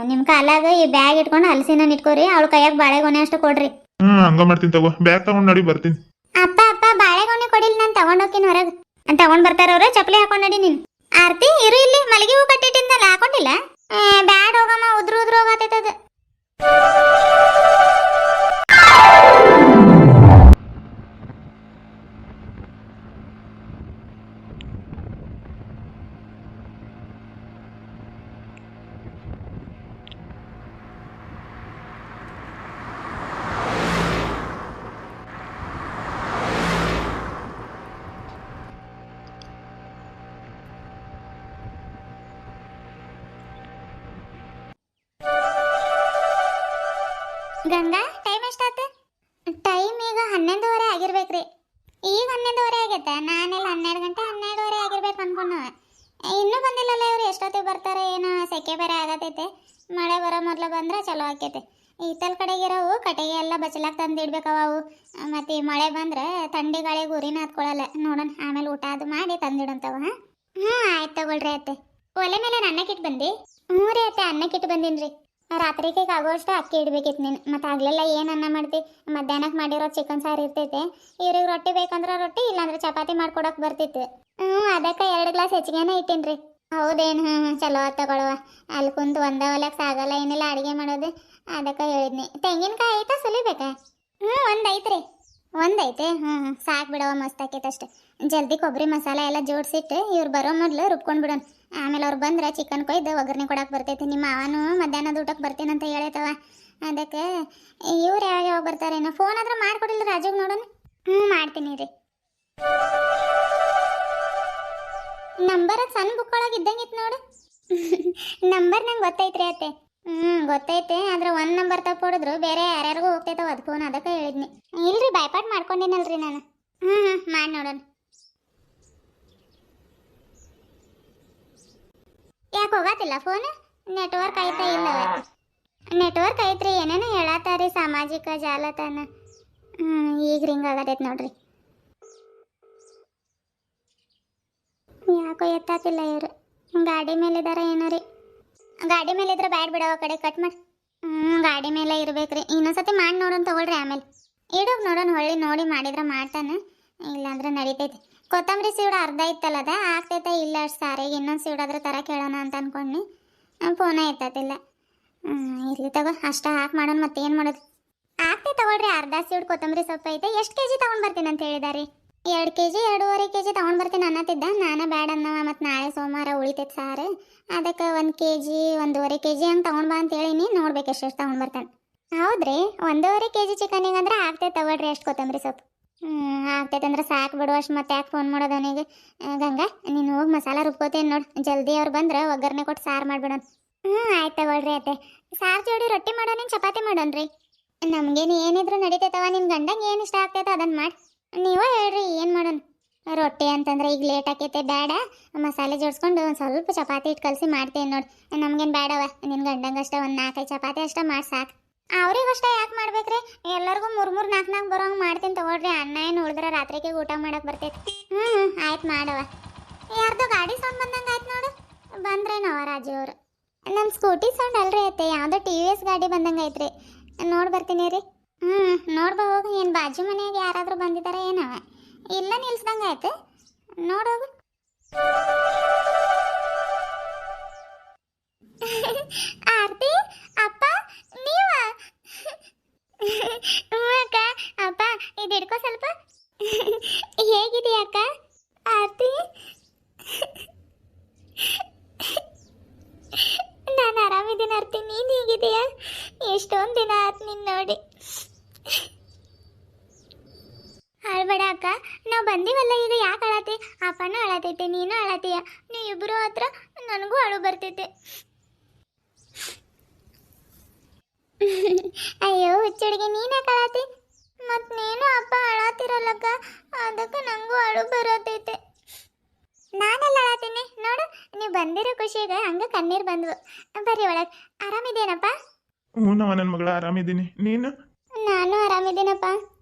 ನಿಮ್ಮ ಕಾಲಾಗ ಈ ಬ್ಯಾಗ್ ಇಟ್ಕೊಂಡು ಹಲಸಿನ ಹಣ್ಣು ಇಟ್ಕೋರಿ. ಅವಳ ಕೈಯಾಗ ಬಾಳೆಗೊನೆ ಅಷ್ಟು ಕೊಡ್ರಿ. ಹಂಗ ಮಾಡ್ತೀನಿ ತಗೋ. ಬ್ಯಾಗ್ ತಗೊಂಡ್ ನಡಿ, ಬರ್ತೀನಿ. ಅಪ್ಪ ಬಾಳೆಗೊನೆ ಕೊಡಿಲ್ಲ, ನಾನು ತಗೊಂಡ್ ಹೋಗ್ತೀನಿ ಹೊರಗೆ. ತಗೊಂಡ್ ಬರ್ತಾರವ್ರ. ಚಪ್ಪಲಿ ಹಾಕೊಂಡ್ ನಡಿ ನೀನು. ಆರ್ತಿ ಇರು ಇಲ್ಲಿ. ಮಲ್ಲಿಗೆ ಹೂ ಕಟ್ಟಿಟ್ಟಿಂದಲ್ಲ, ಹಾಕೊಂಡಿಲ್ಲ? ಬ್ಯಾಡ್ ಹೋಗಮ್ಮ, ಉದ್ರು ಹೋಗತ್ತೈತದ. ಗಂಗಾ, ಟೈಮ್ ಎಷ್ಟಾತ? ಟೈಮ್ ಈಗ 11:30 ಆಗಿರ್ಬೇಕ್ರಿ. ಈಗ 11:30 ಆಗೈತೆ. ನಾನೆಲ್ಲ 12 ಗಂಟೆ 12:30 ಆಗಿರ್ಬೇಕು ಅನ್ಕೊಂಡ. ಇನ್ನೂ ಬಂದಿಲ್ಲಲ್ಲ ಇವ್ರು, ಎಷ್ಟೊತ್ತಿಗೆ ಬರ್ತಾರೆ ಏನೋ, ಸೆಕೆ ಬೇರೆ ಆಗತೈತೆ. ಮಳೆ ಬರೋ ಮೊದಲು ಬಂದ್ರೆ ಚಲೋ ಆಕೈತೆ. ಈತಲ್ ಕಡೆಗಿರೋವು ಕಡೆಗೆ ಎಲ್ಲ ಬಚ್ಚಲಾಕ್ ತಂದು ಇಡ್ಬೇಕವ ಅವು. ಮತ್ತು ಈ ಮಳೆ ಬಂದ್ರೆ ಥಂಡಿ ಗಾಳಿಗೆ ಉರಿನ ಹತ್ಕೊಳ್ಳಲ್ಲ. ನೋಡೋಣ ಆಮೇಲೆ ಊಟ ಅದು ಮಾಡಿ ತಂದಿಡಂತವ. ಆಯ್ತು ತಗೊಳ್ರಿ ಅತ್ತೆ. ಒಲೆ ಮೇಲೆ ಅನ್ನಕ್ಕಿಟ್ಟು ಬಂದಿ? ಹ್ಞೂ ರೀ ಅತ್ತೆ, ಅನ್ನಕ್ಕಿಟ್ಟು ಬಂದೀನಿ. ರಾತ್ರಿಗೆ ಆಗೋಷ್ಟು ಅಕ್ಕಿ ಇಡ್ಬೇಕಿತ್ತು ನೀನು. ಮತ್ತು ಆಗ್ಲೆಲ್ಲ ಏನು ಅನ್ನ ಮಾಡ್ತಿ? ಮಧ್ಯಾಹ್ನಕ್ಕೆ ಮಾಡಿರೋ ಚಿಕನ್ ಸಾರು ಇರ್ತೈತೆ. ಇವ್ರಿಗೆ ರೊಟ್ಟಿ ಬೇಕಂದ್ರೆ ರೊಟ್ಟಿ, ಇಲ್ಲಾಂದ್ರೆ ಚಪಾತಿ ಮಾಡ್ಕೊಡಕ್ಕೆ ಬರ್ತಿತ್ತು. ಅದಕ್ಕೆ 2 ಗ್ಲಾಸ್ ಹೆಚ್ಚಿಗೆನೇ ಇಟ್ಟೀನಿ ರೀ. ಹೌದೇನು? ಚಲೋ ಆತ್ ತಗೊಳವ. ಅಲ್ಲಿ ಕುಂತು ಒಂದವಲಕ್ಕೆ ಸಾಗಲ್ಲ, ಏನಿಲ್ಲ ಅಡುಗೆ ಮಾಡೋದು. ಅದಕ್ಕೆ ಹೇಳಿದ್ನಿ. ತೆಂಗಿನಕಾಯಿ ಐತಾ ಸುಲಿಬೇಕಾ? ಒಂದೈತ್ರಿ. ಒಂದೈತೆ? ಸಾಕು ಬಿಡವ, ಮಸ್ತ್ ಆಕೈತೆ ಅಷ್ಟೆ. ಜಲ್ದಿ ಕೊಬ್ಬರಿ ಮಸಾಲೆ ಎಲ್ಲ ಜೋಡಿಸಿಟ್ಟು ಇವ್ರು ಬರೋ ಮೊದಲು ರುಬ್ಕೊಂಡು ಬಿಡೋಣ. ಆಮೇಲೆ ಅವ್ರು ಬಂದ್ರೆ ಚಿಕನ್ ಕೊಯ್ದು ಒಗ್ಗರಣೆ ಕೊಡಕ್ಕೆ ಬರ್ತೈತಿ. ನಿಮ್ಮ ಮಾವನು ಮಧ್ಯಾಹ್ನದ ಊಟಕ್ಕೆ ಬರ್ತೀನಂತ ಹೇಳೈತವ. ಅದಕ್ಕೆ ಇವ್ರು ಯಾವಾಗ ಬರ್ತಾರೇನೋ. ಫೋನ್ ಆದ್ರೆ ಮಾಡ್ಕೊಡಿಲ್ಲ ರಾಜುಗೆ, ನೋಡೋಣ. ಮಾಡ್ತೀನಿ ರೀ. ನಂಬರ್ ಅದು ಸಣ್ಣ ಬುಕ್ ಒಳಗೆ ಇದ್ದಂಗಿತ್ತು ನೋಡು. ನಂಬರ್ ನಂಗೆ ಗೊತ್ತೈತ್ರಿ ಅತ್ತೆ. ಗೊತ್ತೈತೆ, ಆದ್ರೆ 1 ನಂಬರ್ ತಪ್ಪಿಡಿದ್ರು ಬೇರೆ ಯಾರ್ಯಾರಿಗೂ ಹೋಗ್ತೈತವ ಅದು ಫೋನ್. ಅದಕ್ಕೆ ಹೇಳಿದ್ನಿ. ಇಲ್ರಿ, ಬೈಪಾಟ್ ಮಾಡ್ಕೊಂಡಿನಲ್ರಿ ನಾನು. ಮಾಡಿ ನೋಡೋಣ. ಯಾಕೆ ಹೋಗತ್ತಿಲ್ಲ ಫೋನ್? ನೆಟ್ವರ್ಕ್ ಐತಾ ಇಲ್ಲವ? ನೆಟ್ವರ್ಕ್ ಐತ್ರಿ, ಏನೇನೋ ಹೇಳತ್ತಾರಿ ಸಾಮಾಜಿಕ ಜಾಲತಾಣ. ಈಗ ರಿಂಗ್ ಆಗತೈತೆ ನೋಡ್ರಿ. ಯಾಕೋ ಎತ್ತಾತಿಲ್ಲ ಇವರು. ಗಾಡಿ ಮೇಲಿದಾರ ಏನೋ ರೀ. ಗಾಡಿ ಮೇಲೆ ಇದ್ರೆ ಬ್ಯಾಡ್ ಬಿಡವ, ಕಡೆ ಕಟ್ ಮಾಡಿ. ಗಾಡಿ ಮೇಲೆ ಇರ್ಬೇಕ್ರಿ. ಇನ್ನೊಂದ್ಸತಿ ಮಾಡಿ ನೋಡೋಣ ತಗೊಳ್ರಿ. ಆಮೇಲೆ ಇಡೋಗಿ ನೋಡೋಣ, ಹೊಳ್ಳಿ ನೋಡಿ ಮಾಡಿದ್ರೆ ಮಾಡ್ತಾನೆ, ಇಲ್ಲಾಂದ್ರೆ ನಡಿತೈತಿ. ಕೊತ್ತಂಬರಿ ಸೀಡ್ ಅರ್ಧ ಇತ್ತಲ್ಲ, ಅದ ಆಗ್ತೈತೆ ಇಲ್ಲ ಅಷ್ಟು ಸಾರಿಗೆ. ಇನ್ನೊಂದು ಸೀಡಾದ್ರೆ ತರ ಕೇಳೋಣ ಅಂತ ಅನ್ಕೊಂಡು ಫೋನ ಎತ್ತತಿಲ್ಲ. ಇರ್ಲಿ ತಗೋ, ಅಷ್ಟ ಹಾಕಿ ಮಾಡೋಣ. ಮತ್ತೇನು ಮಾಡೋದು? ಆಗ್ತೈತೆ ತಗೊಳ್ರಿ. ಅರ್ಧ ಸೀಡ್ ಕೊತ್ತಂಬರಿ ಸೊಪ್ಪು ಐತೆ. ಎಷ್ಟು ಕೆಜಿ ತೊಗೊಂಡು ಬರ್ತೀನಿ ಅಂತ ಹೇಳಿದಾರೆ? 2 ಕೆಜಿ 2.5 ಕೆಜಿ ತೊಗೊಂಡು ಬರ್ತೀನಿ ಅನ್ನತ್ತಿದ್ದ. ನಾನು ಬ್ಯಾಡ ಅನ್ನವ. ಮತ್ತು ನಾಳೆ ಸೋಮವಾರ ಉಳಿತೈತೆ ಸಾರು. ಅದಕ್ಕೆ 1 ಕೆಜಿ 1.5 ಕೆಜಿ ಹಂಗೆ ತೊಗೊಂಡು ಬಾ ಅಂತ ಹೇಳಿನಿ. ನೋಡ್ಬೇಕು ಎಷ್ಟೆಷ್ಟು ತೊಗೊಂಡು ಬರ್ತಾನೆ. ಹೌದ್ರಿ, 1.5 ಕೆಜಿ ಚಿಕನಿಗೆ ಅಂದ್ರೆ ಆಗ್ತೈತೆ ತಗೊಳ್ರಿ ಅಷ್ಟು ಕೊತ್ತಂಬರಿ ಸೊಪ್ಪು. ಆಗ್ತೈತೆ ಅಂದ್ರೆ ಸಾಕು ಬಿಡು ಅಷ್ಟು. ಮತ್ತೆ ಯಾಕೆ ಫೋನ್ ಮಾಡೋದು ಅವನಿಗೆ? ಗಂಗಾ, ನೀನು ಹೋಗಿ ಮಸಾಲ ರುಬ್ಕೋತೇನೆ ನೋಡಿ. ಜಲ್ದಿ ಅವ್ರು ಬಂದ್ರೆ ಒಗ್ಗರಣೆ ಕೊಟ್ಟು ಸಾರು ಮಾಡ್ಬಿಡೋಣ. ಆಯ್ತು ತಗೊಳ್ರಿ ಅತ್ತೆ. ಸಾರು ಜೋಡಿ ರೊಟ್ಟಿ ಮಾಡೋಣ, ಚಪಾತಿ ಮಾಡೋಣ್ರಿ? ನಮಗೇನು ಏನಿದ್ರು ನಡೀತೈತವ. ನಿನ್ನ ಗಂಡಂಗೆ ಏನು ಇಷ್ಟ ಆಗ್ತೈತೆ ಅದನ್ನು ಮಾಡಿ. ನೀವೇ ಹೇಳ್ರಿ ಏನು ಮಾಡೋಣ? ರೊಟ್ಟಿ ಅಂತಂದ್ರೆ ಈಗ ಲೇಟ್ ಆಕೈತೆ, ಬೇಡ. ಮಸಾಲೆ ಜೋಡಿಸ್ಕೊಂಡು ಒಂದು ಸ್ವಲ್ಪ ಚಪಾತಿ ಇಟ್ಟು ಕಲಸಿ ಮಾಡ್ತೇನೆ ನೋಡಿ. ನಮ್ಗೇನು ಬೇಡವ. ನಿನ್ನ ಗಂಡಂಗೆ ಅಷ್ಟೇ 1 4-5 ಚಪಾತಿ ಅಷ್ಟೇ ಮಾಡಿ ಸಾಕು. ಅವ್ರಿಗಷ್ಟೇ ಯಾಕೆ ಮಾಡ್ಬೇಕ್ರಿ? ಎಲ್ಲರಿಗೂ 3 4 ಬರೋಂಗೆ ಮಾಡ್ತೀನಿ ತಗೊಳ್ರಿ. ಅನ್ನ ಏನು ಉಳಿದ್ರೆ ರಾತ್ರಿಗೆ ಊಟ ಮಾಡಕ್ಕೆ ಬರ್ತೈತಿ. ಆಯ್ತು ಮಾಡವ. ಯಾರ್ದೋ ಗಾಡಿ ಸೌಂಡ್ ಬಂದಂಗೆ ಆಯ್ತು ನೋಡು. ಬಂದ್ರೇನವ ರಾಜು ಅವರು? ನಮ್ಮ ಸ್ಕೂಟಿ ಸೌಂಡ್ ಅಲ್ರಿ ಐತೆ, ಯಾವುದೋ TVS ಗಾಡಿ ಬಂದಂಗೆ ಐತ್ರಿ. ನೋಡಿ ಬರ್ತೀನಿ ರೀ. ನೋಡ್ಬಾ ಹೋಗಿ. ಏನು ಬಾಜು ಮನೆಯಾಗ ಯಾರಾದರೂ ಬಂದಿದ್ದಾರೆ ಏನವ? ಇಲ್ಲ, ನಿಲ್ಸ್ದಂಗೆ ಆಯ್ತು. ನೋಡೋಗು. ಆರ್ತಿ, ಅಪ್ಪ ನೀವ? ಅಕ್ಕ, ಅಪ್ಪ ಇದು ಹಿಡ್ಕೋ ಸ್ವಲ್ಪ. ಹೇಗಿದೆಯಾ ಅಕ್ಕ? ಆರ್ತಿ, ನಾನು ಆರಾಮಿದ್ದೀನಿ ಆರ್ತಿ. ನೀನು ಹೇಗಿದೆಯಾ? ಎಷ್ಟೊಂದು ದಿನ ಆಯ್ತು ನಿನ್ನ ನೋಡಿ. ಅಳ್ಬೇಡ ಅಕ್ಕ, ನಾವು ಬಂದೀವಲ್ಲ ಈಗ. ಯಾಕೆ ಅಳತಿ? ಅಪ್ಪನೂ ಅಳತೈತೆ, ನೀನು ಅಳತೀಯ. ನೀವು ಇಬ್ಬರು ಹತ್ರ ನನಗೂ ಅಳು ಬರ್ತೈತೆ. ಅಯ್ಯೋ ಹುಚ್ಚುಡಿಗೆ, ನೀನೇ ಕಳತಿ. ಮತ್ತು ನೀನು ಅಪ್ಪ ಅಳತಿರಲ್ಲಕ್ಕ, ಅದಕ್ಕೆ ನನಗೂ ಅಳು ಬರತೈತೆ. ನಾನೆಲ್ಲ ಅಳತೀನಿ ನೋಡು. ನೀವು ಬಂದಿರೋ ಖುಷಿಗೆ ಹಂಗೆ ಕಣ್ಣೀರು ಬಂದ್ವು. ಬರ್ರಿ ಒಳಗೆ. ಆರಾಮಿದೇನಪ್ಪ? ನಮ್ಮ ನನ್ನ ಮಗಳ ಆರಾಮಿದ್ದೀನಿ. ನೀನು? ನಾನು ಆರಾಮಿದ್ದೀನಪ್ಪ.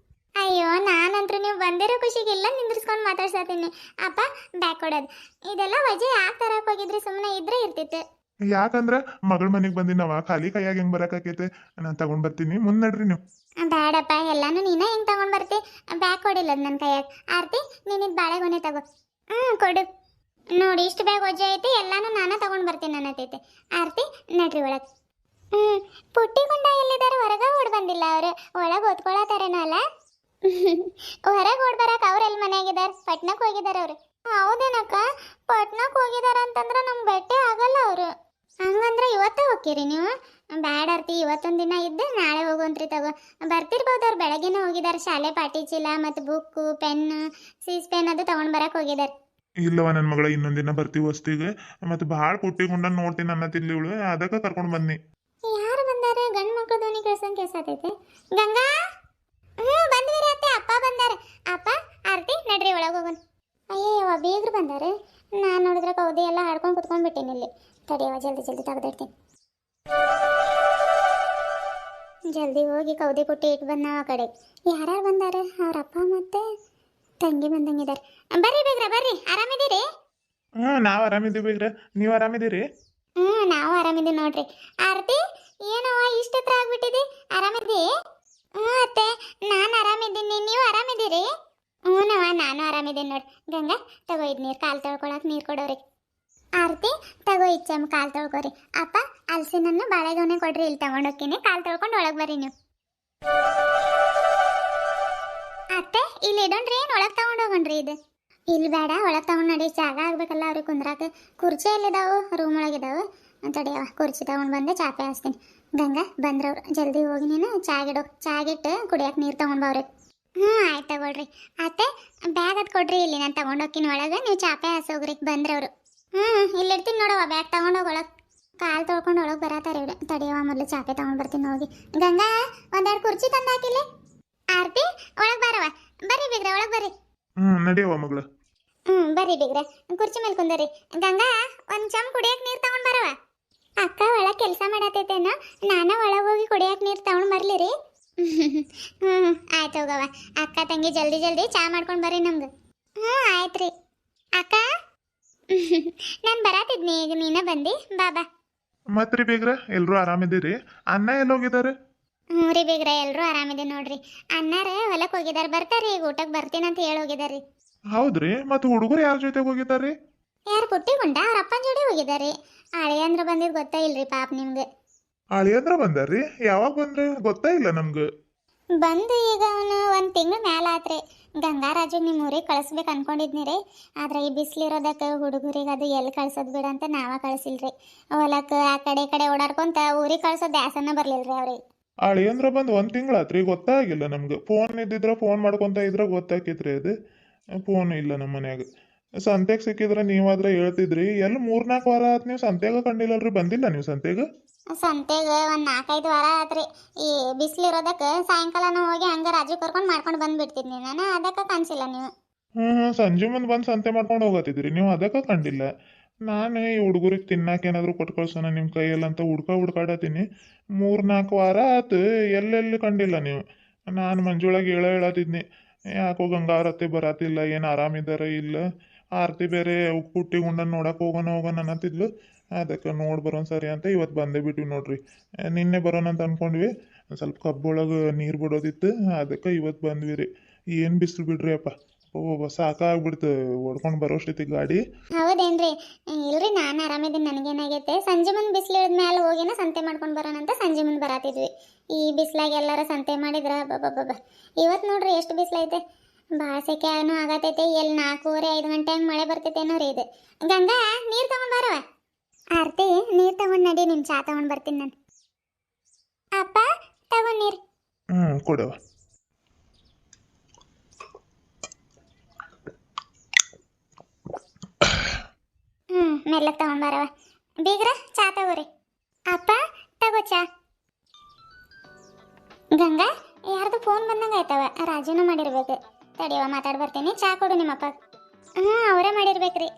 ಅಯ್ಯೋ, ನಾನಂತೂ ನೀವು ಬಂದಿರೋ ಖುಷಿಗೆಲ್ಲ ನಿಂದ್ರಿಸ್ಕೊಂಡು ಮಾತಾಡ್ಸತ್ತೀನಿ. ಅಪ್ಪ ಬ್ಯಾಗ್ ಕೊಡೋದು ಇದೆಲ್ಲ ವಜೆ ಯಾಕೆ ತರಕ್ಕೆ ಹೋಗಿದ್ರಿ? ಸುಮ್ಮನೆ ಇದ್ರೆ ಇರ್ತಿತ್ತು. ಯಾಕಂದ್ರೆ ಮಗಳ ಮನೆಗೆ ಬಂದಿನವ, ಖಾಲಿ ಕೈಯಾಗ ಹೆಂಗ್ ಬರಕಾಕೈತೆ? ನಾನು ತಗೊಂಡ್ ಬರ್ತೀನಿ, ಮುಂದೆ ನಡ್ರಿ ನೀವು. ಬೇಡಪ್ಪ, ಎಲ್ಲಾನು ನೀನೇ ಹೆಂಗೆ ತಗೊಂಡು ಬರ್ತಿ? ಬ್ಯಾಗ್ ಕೊಡಿಲ್ಲ ನನ್ನ ಕೈಯಾಗ. ಆರ್ತಿ, ನೀನಿದು ಬಾಳೆಗೊನೆ ತಗೋ. ಕೊಡು. ನೋಡಿ, ಇಷ್ಟು ಬ್ಯಾಗ್ ವಜೆ ಐತಿ, ಎಲ್ಲಾನು ನಾನೇ ತಗೊಂಡು ಬರ್ತೀನಿ ಅನ್ನತೈತೆ. ಆರ್ತಿ, ನಡ್ರಿ ಒಳಗೆ. ಪುಟ್ಟಿ ಗುಂಡ ಎಲ್ಲಿದ್ದಾರೆ? ಹೊರಗೆ ಓಡ್ ಬಂದಿಲ್ಲ ಅವರು. ಒಳಗೆ ಓದ್ಕೊಳತಾರೇನೋ ಅಲ್ಲ? ಹೊರಗೆ ಓಡ್ ಬರಕ್ಕೆ ಅವ್ರೆಲ್ಲಿ ಮನೆಯಾಗಿದ್ದಾರೆ? ಪಟ್ನಕ್ಕೆ ಹೋಗಿದ್ದಾರೆ ಅವರು. ಹೌದೇನಕ್ಕ? ಪಟ್ನಕ್ಕೆ ಹೋಗಿದಾರ ಅಂತಂದ್ರೆ ನಮ್ಗೆ ಭೇಟಿ ಆಗಲ್ಲ ಅವರು. ಹಂಗಂದ್ರೆ ಇವತ್ತೇ ಹೋಗ್ತೀರಿ ನೀವು? ಬ್ಯಾಡ ಆರ್ತಿ, ಇವತ್ತೊಂದು ದಿನ ಇದ್ದು ನಾಳೆ ಹೋಗೋಂತ್ರಿ ತಗೋ. ಬರ್ತಿರ್ಬೋದು, ಅವ್ರು ಬೆಳಗ್ಗೆನೇ ಹೋಗಿದ್ದಾರೆ. ಶಾಲೆ ಪಾಟಿ ಚೀಲ ಮತ್ತು ಬುಕ್ಕು, ಪೆನ್ನು, ಸೀಸ್ ಪೆನ್ ಅದು ತಗೊಂಡು ಬರಕ್ಕೆ ಹೋಗಿದ್ದಾರೆ. ಇಲ್ಲವ ನನ್ನ ಮಗಳ, ಇನ್ನೊಂದಿನ ಬರ್ತೀವಿ ಹೊಸ್ತಿಗೆ. ಮತ್ತೆ ಭಾಳ ಪುಟ್ಟಿ ಗುಂಡ ನೋಡ್ತೀನಿ ಅನ್ನತಿದ್ಲಿ ಇವಳು, ಅದಕ್ಕೆ ಕರ್ಕೊಂಡು ಬಂದ್ನಿ. ಯಾರು ಬಂದಾರೆ? ಗಂಡು ಮಕ್ಕಳು ಧ್ವನಿ ಕೇಳ್ಸಂಗೆ ಕೇಳ್ಸತೈತೆ. ಗಂಗಾ, ಬಂದ್ವಿರಿ ಅತ್ತೆ. ಅಪ್ಪ ಬಂದಾರೆ. ಅಪ್ಪ, ಆರ್ತಿ, ನಡ್ರಿ ಒಳಗೆ ಹೋಗೋಣ. ಅಯ್ಯವ್ವ, ಬೇಗ್ರು ಬಂದಾರೆ. ನಾನು ನೋಡಿದ್ರೆ ಕೌದಿ ಎಲ್ಲ ಹಾಡ್ಕೊಂಡು ಕುತ್ಕೊಂಡ್ಬಿಟ್ಟಿನಿ ಇಲ್ಲಿ. ತಡಿಯವ ಜಲ್ದಿ ಜಲ್ದಿ ತೆಗೆದಿಡ್ತೀನಿ. ಜಲ್ದಿ ಹೋಗಿ ಕೌದಿ ಪುಟ್ಟಿ ಇಟ್ಟು ಬಂದಾವ ಆ ಕಡೆ. ಯಾರ್ಯಾರು ಬಂದಾರ? ಅವ್ರ ಅಪ್ಪ ಮತ್ತೆ ತಂಗಿ ಬಂದಂಗಿದ್ದಾರೆ. ಬರ್ರಿ ಬೇಗ್ರ ಬರ್ರಿ, ಆರಾಮಿದ್ದೀರಿ? ನಾವು ಆರಾಮಿದ್ದೀವಿ ಬೇಗ್ರ, ನೀವು ಆರಾಮಿದ್ದೀರಿ? ನಾವು ಆರಾಮಿದ್ದೀವಿ ನೋಡ್ರಿ. ಆರತಿ, ಏನವ ಇಷ್ಟ ಹತ್ರ ಆಗ್ಬಿಟ್ಟಿದಿ? ಆರಾಮಿದ್ದಿ? ಅತ್ತೆ, ನಾನು ಆರಾಮಿದ್ದೀನಿ, ನೀವು ಆರಾಮಿದ್ದೀರಿ? ನವ ನಾನು ಆರಾಮಿದ್ದೀನಿ ನೋಡಿ. ಗಂಗಾ ತಗೋ ಇದು ನೀರು, ಕಾಲು ತೊಳ್ಕೊಳಕ್ಕೆ ನೀರು ಕೊಡೋರಿ. ಆರತಿ ತಗೋ ಇಚ್ಚಮ್ಮ, ಕಾಲು ತೊಳ್ಕೊರಿ. ಅಪ್ಪ ಹಲಸಿನನ್ನು ಬಾಳೆಗೊನೆ ಕೊಡ್ರಿ, ಇಲ್ಲಿ ತಗೊಂಡೋಗ್ತೀನಿ, ಕಾಲು ತೊಳ್ಕೊಂಡು ಒಳಗೆ ಬರ್ರಿ ನೀವು. ಅತ್ತೆ ಇಲ್ಲಿ ಇಡೋಣ್ರಿ, ಏನು ಒಳಗೆ ತಗೊಂಡೋಗಣ್ರಿ? ಇದು ಇಲ್ಲಿ ಬೇಡ, ಒಳಗೆ ತಗೊಂಡು ನಡಿ, ಜಾಗ ಆಗ್ಬೇಕಲ್ಲ ಅವ್ರಿಗೆ ಕುಂದ್ರಾಕ. ಕುರ್ಚಿ ಎಲ್ಲಿದಾವು? ರೂಮ್ ಒಳಗಿದಾವು. ತಡಿಯವ ಕುರ್ಚಿ ತಗೊಂಡು ಬಂದೆ, ಚಾಪೆ ಹಾಸ್ತೀನಿ. ಗಂಗಾ ಬಂದ್ರವ್ರು, ಜಲ್ದಿ ಹೋಗಿ ನೀನು ಚಾಗಿಡು, ಚಾಗಿಟ್ಟು ಕುಡಿಯಕ್ಕೆ ನೀರು ತಗೊಂಡು ಬವ್ರಿ. ಆಯ್ತು ತಗೊಳ್ರಿ. ಅತ್ತೆ ಬ್ಯಾಗ್ ಅದು ಕೊಡ್ರಿ, ಇಲ್ಲಿ ನಾನು ತಗೊಂಡೋಗ್ತೀನಿ ಒಳಗೆ, ನೀವು ಚಾಪೆ ಹಾಸೋಗ್ರಿ ಬಂದ್ರವ್ರು. ಇಲ್ಲಿ ಇಡ್ತೀನಿ ನೋಡವ, ಬ್ಯಾಗ್ ತಗೊಂಡೋಗಿ ಒಳಗೆ. ಕಾಲು ತೊಳ್ಕೊಂಡು ಒಳಗೆ ಬರತ್ತಾರೆ ಇವ್ರು. ತಡಿಯವ ಮೊದಲು ಚಾಪೆ ತಗೊಂಡು ಬರ್ತೀನಿ ಹೋಗಿ. ಗಂಗಾ ಒಂದೆರಡು ಕುರ್ಚಿ ತಂದು ಹಾಕಿಲ್ಲಿ. ಆರತಿ ಒಳಗೆ ಬರವ, ಬರ್ರಿ ಬಿಗ್ರೆ ಒಳಗೆ ಬರ್ರಿ. ನಡಿಯವ ಮಗಳು. ಬರ್ರಿ ಬಿಗ್ರೆ, ಕುರ್ಚಿ ಮೇಲೆ ಕುಂದರಿ. ಗಂಗಾ ಒಂದು ಚಮ್ ಕುಡಿಯಕ್ಕೆ ನೀರು ತಗೊಂಡು ಬರವ. ಅಕ್ಕ ಒಳಗೆ ಕೆಲಸ ಮಾಡತೈತೇನೋ, ನಾನು ಒಳಗೆ ಹೋಗಿ ಕುಡಿಯಕ್ಕೆ ನೀರು ತಗೊಂಡು ಬರ್ಲಿರಿ. ಆಯ್ತು ಹೋಗವ. ಅಕ್ಕ ತಂಗಿ ಜಲ್ದಿ ಜಲ್ದಿ ಚಾ ಮಾಡ್ಕೊಂಡು ಬರ್ರಿ ನಮ್ಗೆ. ಆಯ್ತು ರೀ ಅಕ್ಕ. ನಾನು ಬರತ್ತಿದ್ನಿ, ಈಗ ನೀನೇ ಬಂದು ಬಾಬಾ. ಮತ್ರಿ ಬೇಗ್ರ ಎಲ್ಲರೂ ಆರಾಮಿದ್ದೀರಿ? ಅಣ್ಣ ಎಲ್ಲೋಗಿದ್ದಾರೆ? ರೀ ಬೇಗ್ರ ಎಲ್ಲರೂ ಆರಾಮಿದೆ ನೋಡ್ರಿ. ಅಣ್ಣಾರ ಹೊಲಕ್ಕೆ ಹೋಗಿದ್ದಾರೆ, ಬರ್ತಾರ್ರಿ ಈಗ ಊಟಕ್ಕೆ ಬರ್ತೀನಿ ಅಂತ ಹೇಳಿ ಹೋಗಿದಾರ್ರಿ. ಹೌದ್ರಿ, ಮತ್ತೆ ಹುಡುಗರು ಯಾರ ಜೊತೆಗೆ ಹೋಗಿದ್ದಾರಿ? ಯಾರು ಪುಟ್ಟಿಗುಂಡ ಅವ್ರ ಅಪ್ಪನ ಜೋಡಿ ಹೋಗಿದ್ದಾರೆ. ಅಳಿಯಂದ್ರ ಬಂದಿದ್ದು ಗೊತ್ತಾ ಇಲ್ರಿ ಪಾಪ ನಿಮ್ಗೆ. ಅಳಿಯಂದ್ರ ಬಂದಾರ್ರಿ? ಯಾವಾಗ ಬಂದ್ರೆ ಗೊತ್ತಾ ಇಲ್ಲ ನಮ್ಗೆ. ಬಂದು ಈಗ ಅವನು ಒಂದು ತಿಂಗಳು ಮ್ಯಾಲ ಆತ್ರಿ. ಗಂಗಾರಾಜು ನಿಮ್ಮ ಊರಿಗೆ ಕಳಿಸ್ಬೇಕು ಅನ್ಕೊಂಡಿದ್ನಿ ರೀ, ಆದ್ರೆ ಈ ಬಿಸಿಲಿರೋದಕ್ಕೆ ಹುಡುಗರಿಗೆ ಅದು ಎಲ್ಲಿ ಕಳ್ಸೋದು ಬಿಡ ಅಂತ ನಾವ ಕಳಿಸಿಲ್ರಿ. ಹೊಲಕ್ಕೆ ಆ ಕಡೆ ಈ ಕಡೆ ಓಡಾಡ್ಕೊಂತ ಊರಿಗೆ ಕಳ್ಸೋದು ದ್ಯಾಸನ ಬರ್ಲಿಲ್ರಿ ಅವ್ರಿಗೆ. ಅಳಿಯಂದ್ರ ಬಂದು 1 ತಿಂಗಳಾತ್ರಿ, ಗೊತ್ತಾಗಿಲ್ಲ ನಮ್ಗೆ. ಫೋನ್ ಇದ್ದಿದ್ರೆ ಫೋನ್ ಮಾಡ್ಕೊಂತ ಇದ್ರೆ ಗೊತ್ತಾಕಿತ್ರಿ. ಅದು ಫೋನ್ ಇಲ್ಲ ನಮ್ಮ ಮನ್ಯಾಗ. ಸಂತೆಗೆ ಸಿಕ್ಕಿದ್ರೆ ನೀವಾದ್ರೆ ಹೇಳ್ತಿದ್ರಿ. ಎಲ್ಲಿ 3-4 ವಾರ ಆತ್ ನೀವು ಸಂತೆಗ ಕಂಡಿಲ್ಲಲ್ರಿ, ಬಂದಿಲ್ಲ ನೀವು ಸಂತೆಗೆ? ಸಂತೆಗೆ ಒಂದು 4-5 ವಾರ ಆತ್ರಿ. ಈ ಬಿಸಿಲಿರೋದಕ್ಕೆ ಸಾಯಂಕಾಲನೂ ಹೋಗಿ ಹಂಗೆ ರಾಜು ಕರ್ಕೊಂಡು ಮಾಡ್ಕೊಂಡು ಬಂದ್ಬಿಡ್ತಿದ್ನಿ ನಾನು, ಅದಕ್ಕೆ ಕಾಣಿಸಿಲ್ಲ ನೀವು. ಸಂಜೆ ಮುಂದೆ ಬಂದು ಸಂತೆ ಮಾಡ್ಕೊಂಡು ಹೋಗತ್ತಿದ್ರಿ ನೀವು, ಅದಕ್ಕೆ ಕಂಡಿಲ್ಲ. ನಾನು ಈ ಹುಡುಗರಿಗೆ ತಿನ್ನಾಕ ಏನಾದ್ರು ಕೊಟ್ಟು ಕಳ್ಸೋಣ ನಿಮ್ಮ ಕೈಯಲ್ಲಂತ ಹುಡ್ಕಾಡತ್ತೀನಿ. 3-4 ವಾರ ಆತು, ಎಲ್ಲೆಲ್ಲಿ ಕಂಡಿಲ್ಲ ನೀವು. ನಾನು ಮಂಜುಳಾಗ ಹೇಳತ್ತಿದ್ನಿ, ಯಾಕೋ ಗಂಗಾರತಿ ಬರತ್ತಿಲ್ಲ, ಏನು ಆರಾಮಿದಾರ ಇಲ್ಲ. ಆರತಿ ಬೇರೆ ಪುಟ್ಟಿ ಗುಂಡನ್ನು ನೋಡಕ್ಕೆ ಹೋಗೋಣ ಅನ್ನತ್ತಿದ್ಲು. ಅದಕ್ಕೆ ನೋಡಿ ಬರೋಣ ಸರಿ ಅಂತ ಇವತ್ತು ಬಂದೇ ಬಿಟ್ಟಿವಿ ನೋಡ್ರಿ. ನಿನ್ನೆ ಬರೋಣ ಅಂತ ಅನ್ಕೊಂಡ್ವಿ, ಸ್ವಲ್ಪ ಕಬ್ಬೊಳಗೆ ನೀರು ಬಿಡೋದಿತ್ತು, ಅದಕ್ಕೆ ಇವತ್ತು ಬಂದ್ವಿ ರೀ. ಏನು ಬಿಸಿಲು ಬಿಡ್ರಿ ಅಪ್ಪ, ಸಾಕಾಗ್ಬಿಡ್ತು ಓಡ್ಕೊಂಡು ಬರೋಷ್ಟೈತಿ ಗಾಡಿ. ಹೌದೇನ್ರಿ? ಇಲ್ರಿ ನಾನು ಆರಾಮಿದ್ದೀನಿ, ನನಗೇನಾಗೈತೆ. ಸಂಜೆ ಮುಂದೆ ಬಿಸಿಲು ಇಳಿದ ಮೇಲೆ ಹೋಗಿನ ಸಂತೆ ಮಾಡ್ಕೊಂಡು ಬರೋಣ ಅಂತ ಸಂಜೆ ಮುಂದೆ ಬರತ್ತಿದ್ವಿ. ಈ ಬಿಸಿಲಾಗ ಎಲ್ಲಾರ ಸಂತೆ ಮಾಡಿದ್ರ ಬಾಬಾ. ಇವತ್ತು ನೋಡ್ರಿ ಎಷ್ಟು ಬಿಸಿಲೈತೆ, ಭಾಳ ಸೆಕೆನೂ ಆಗತೈತೆ. ಎಲ್ಲಿ 4-5 ಗಂಟೆ ಹಂಗೆ ಮಳೆ ಬರ್ತೈತೇನೋ ರೀ ಇದು. ಗಂಗಾ ನೀರು ತಗೊಂಡ್ ಬರವ. ಆರತಿ ನೀರು ತಗೊಂಡು ನಡಿ, ನಿಮ್ಮ ಚಾ ತಗೊಂಡು ಬರ್ತೀನಿ ನಾನು. ಅಪ್ಪ ತಗೊಂಡು ನೀರು. ಕೊಡವ. ಮೆಲ್ಲಕ್ಕೆ ತಗೊಂಡ್ ಬರವ. ಬೀಗ್ರ ಚಾ ತಗೋರಿ. ಅಪ್ಪ ತಗೋ ಚಾ. ಗಂಗಾ ಯಾರ್ದು ಫೋನ್ ಬಂದಂಗೆ ಆಯ್ತವ, ರಾಜುನ ಮಾಡಿರ್ಬೇಕು. ತಡಿಯವ ಮಾತಾಡಿ ಬರ್ತೀನಿ, ಚಾ ಕೊಡು ನಿಮ್ಮಪ್ಪ. ಅವರೇ ಮಾಡಿರ್ಬೇಕ್ರಿ.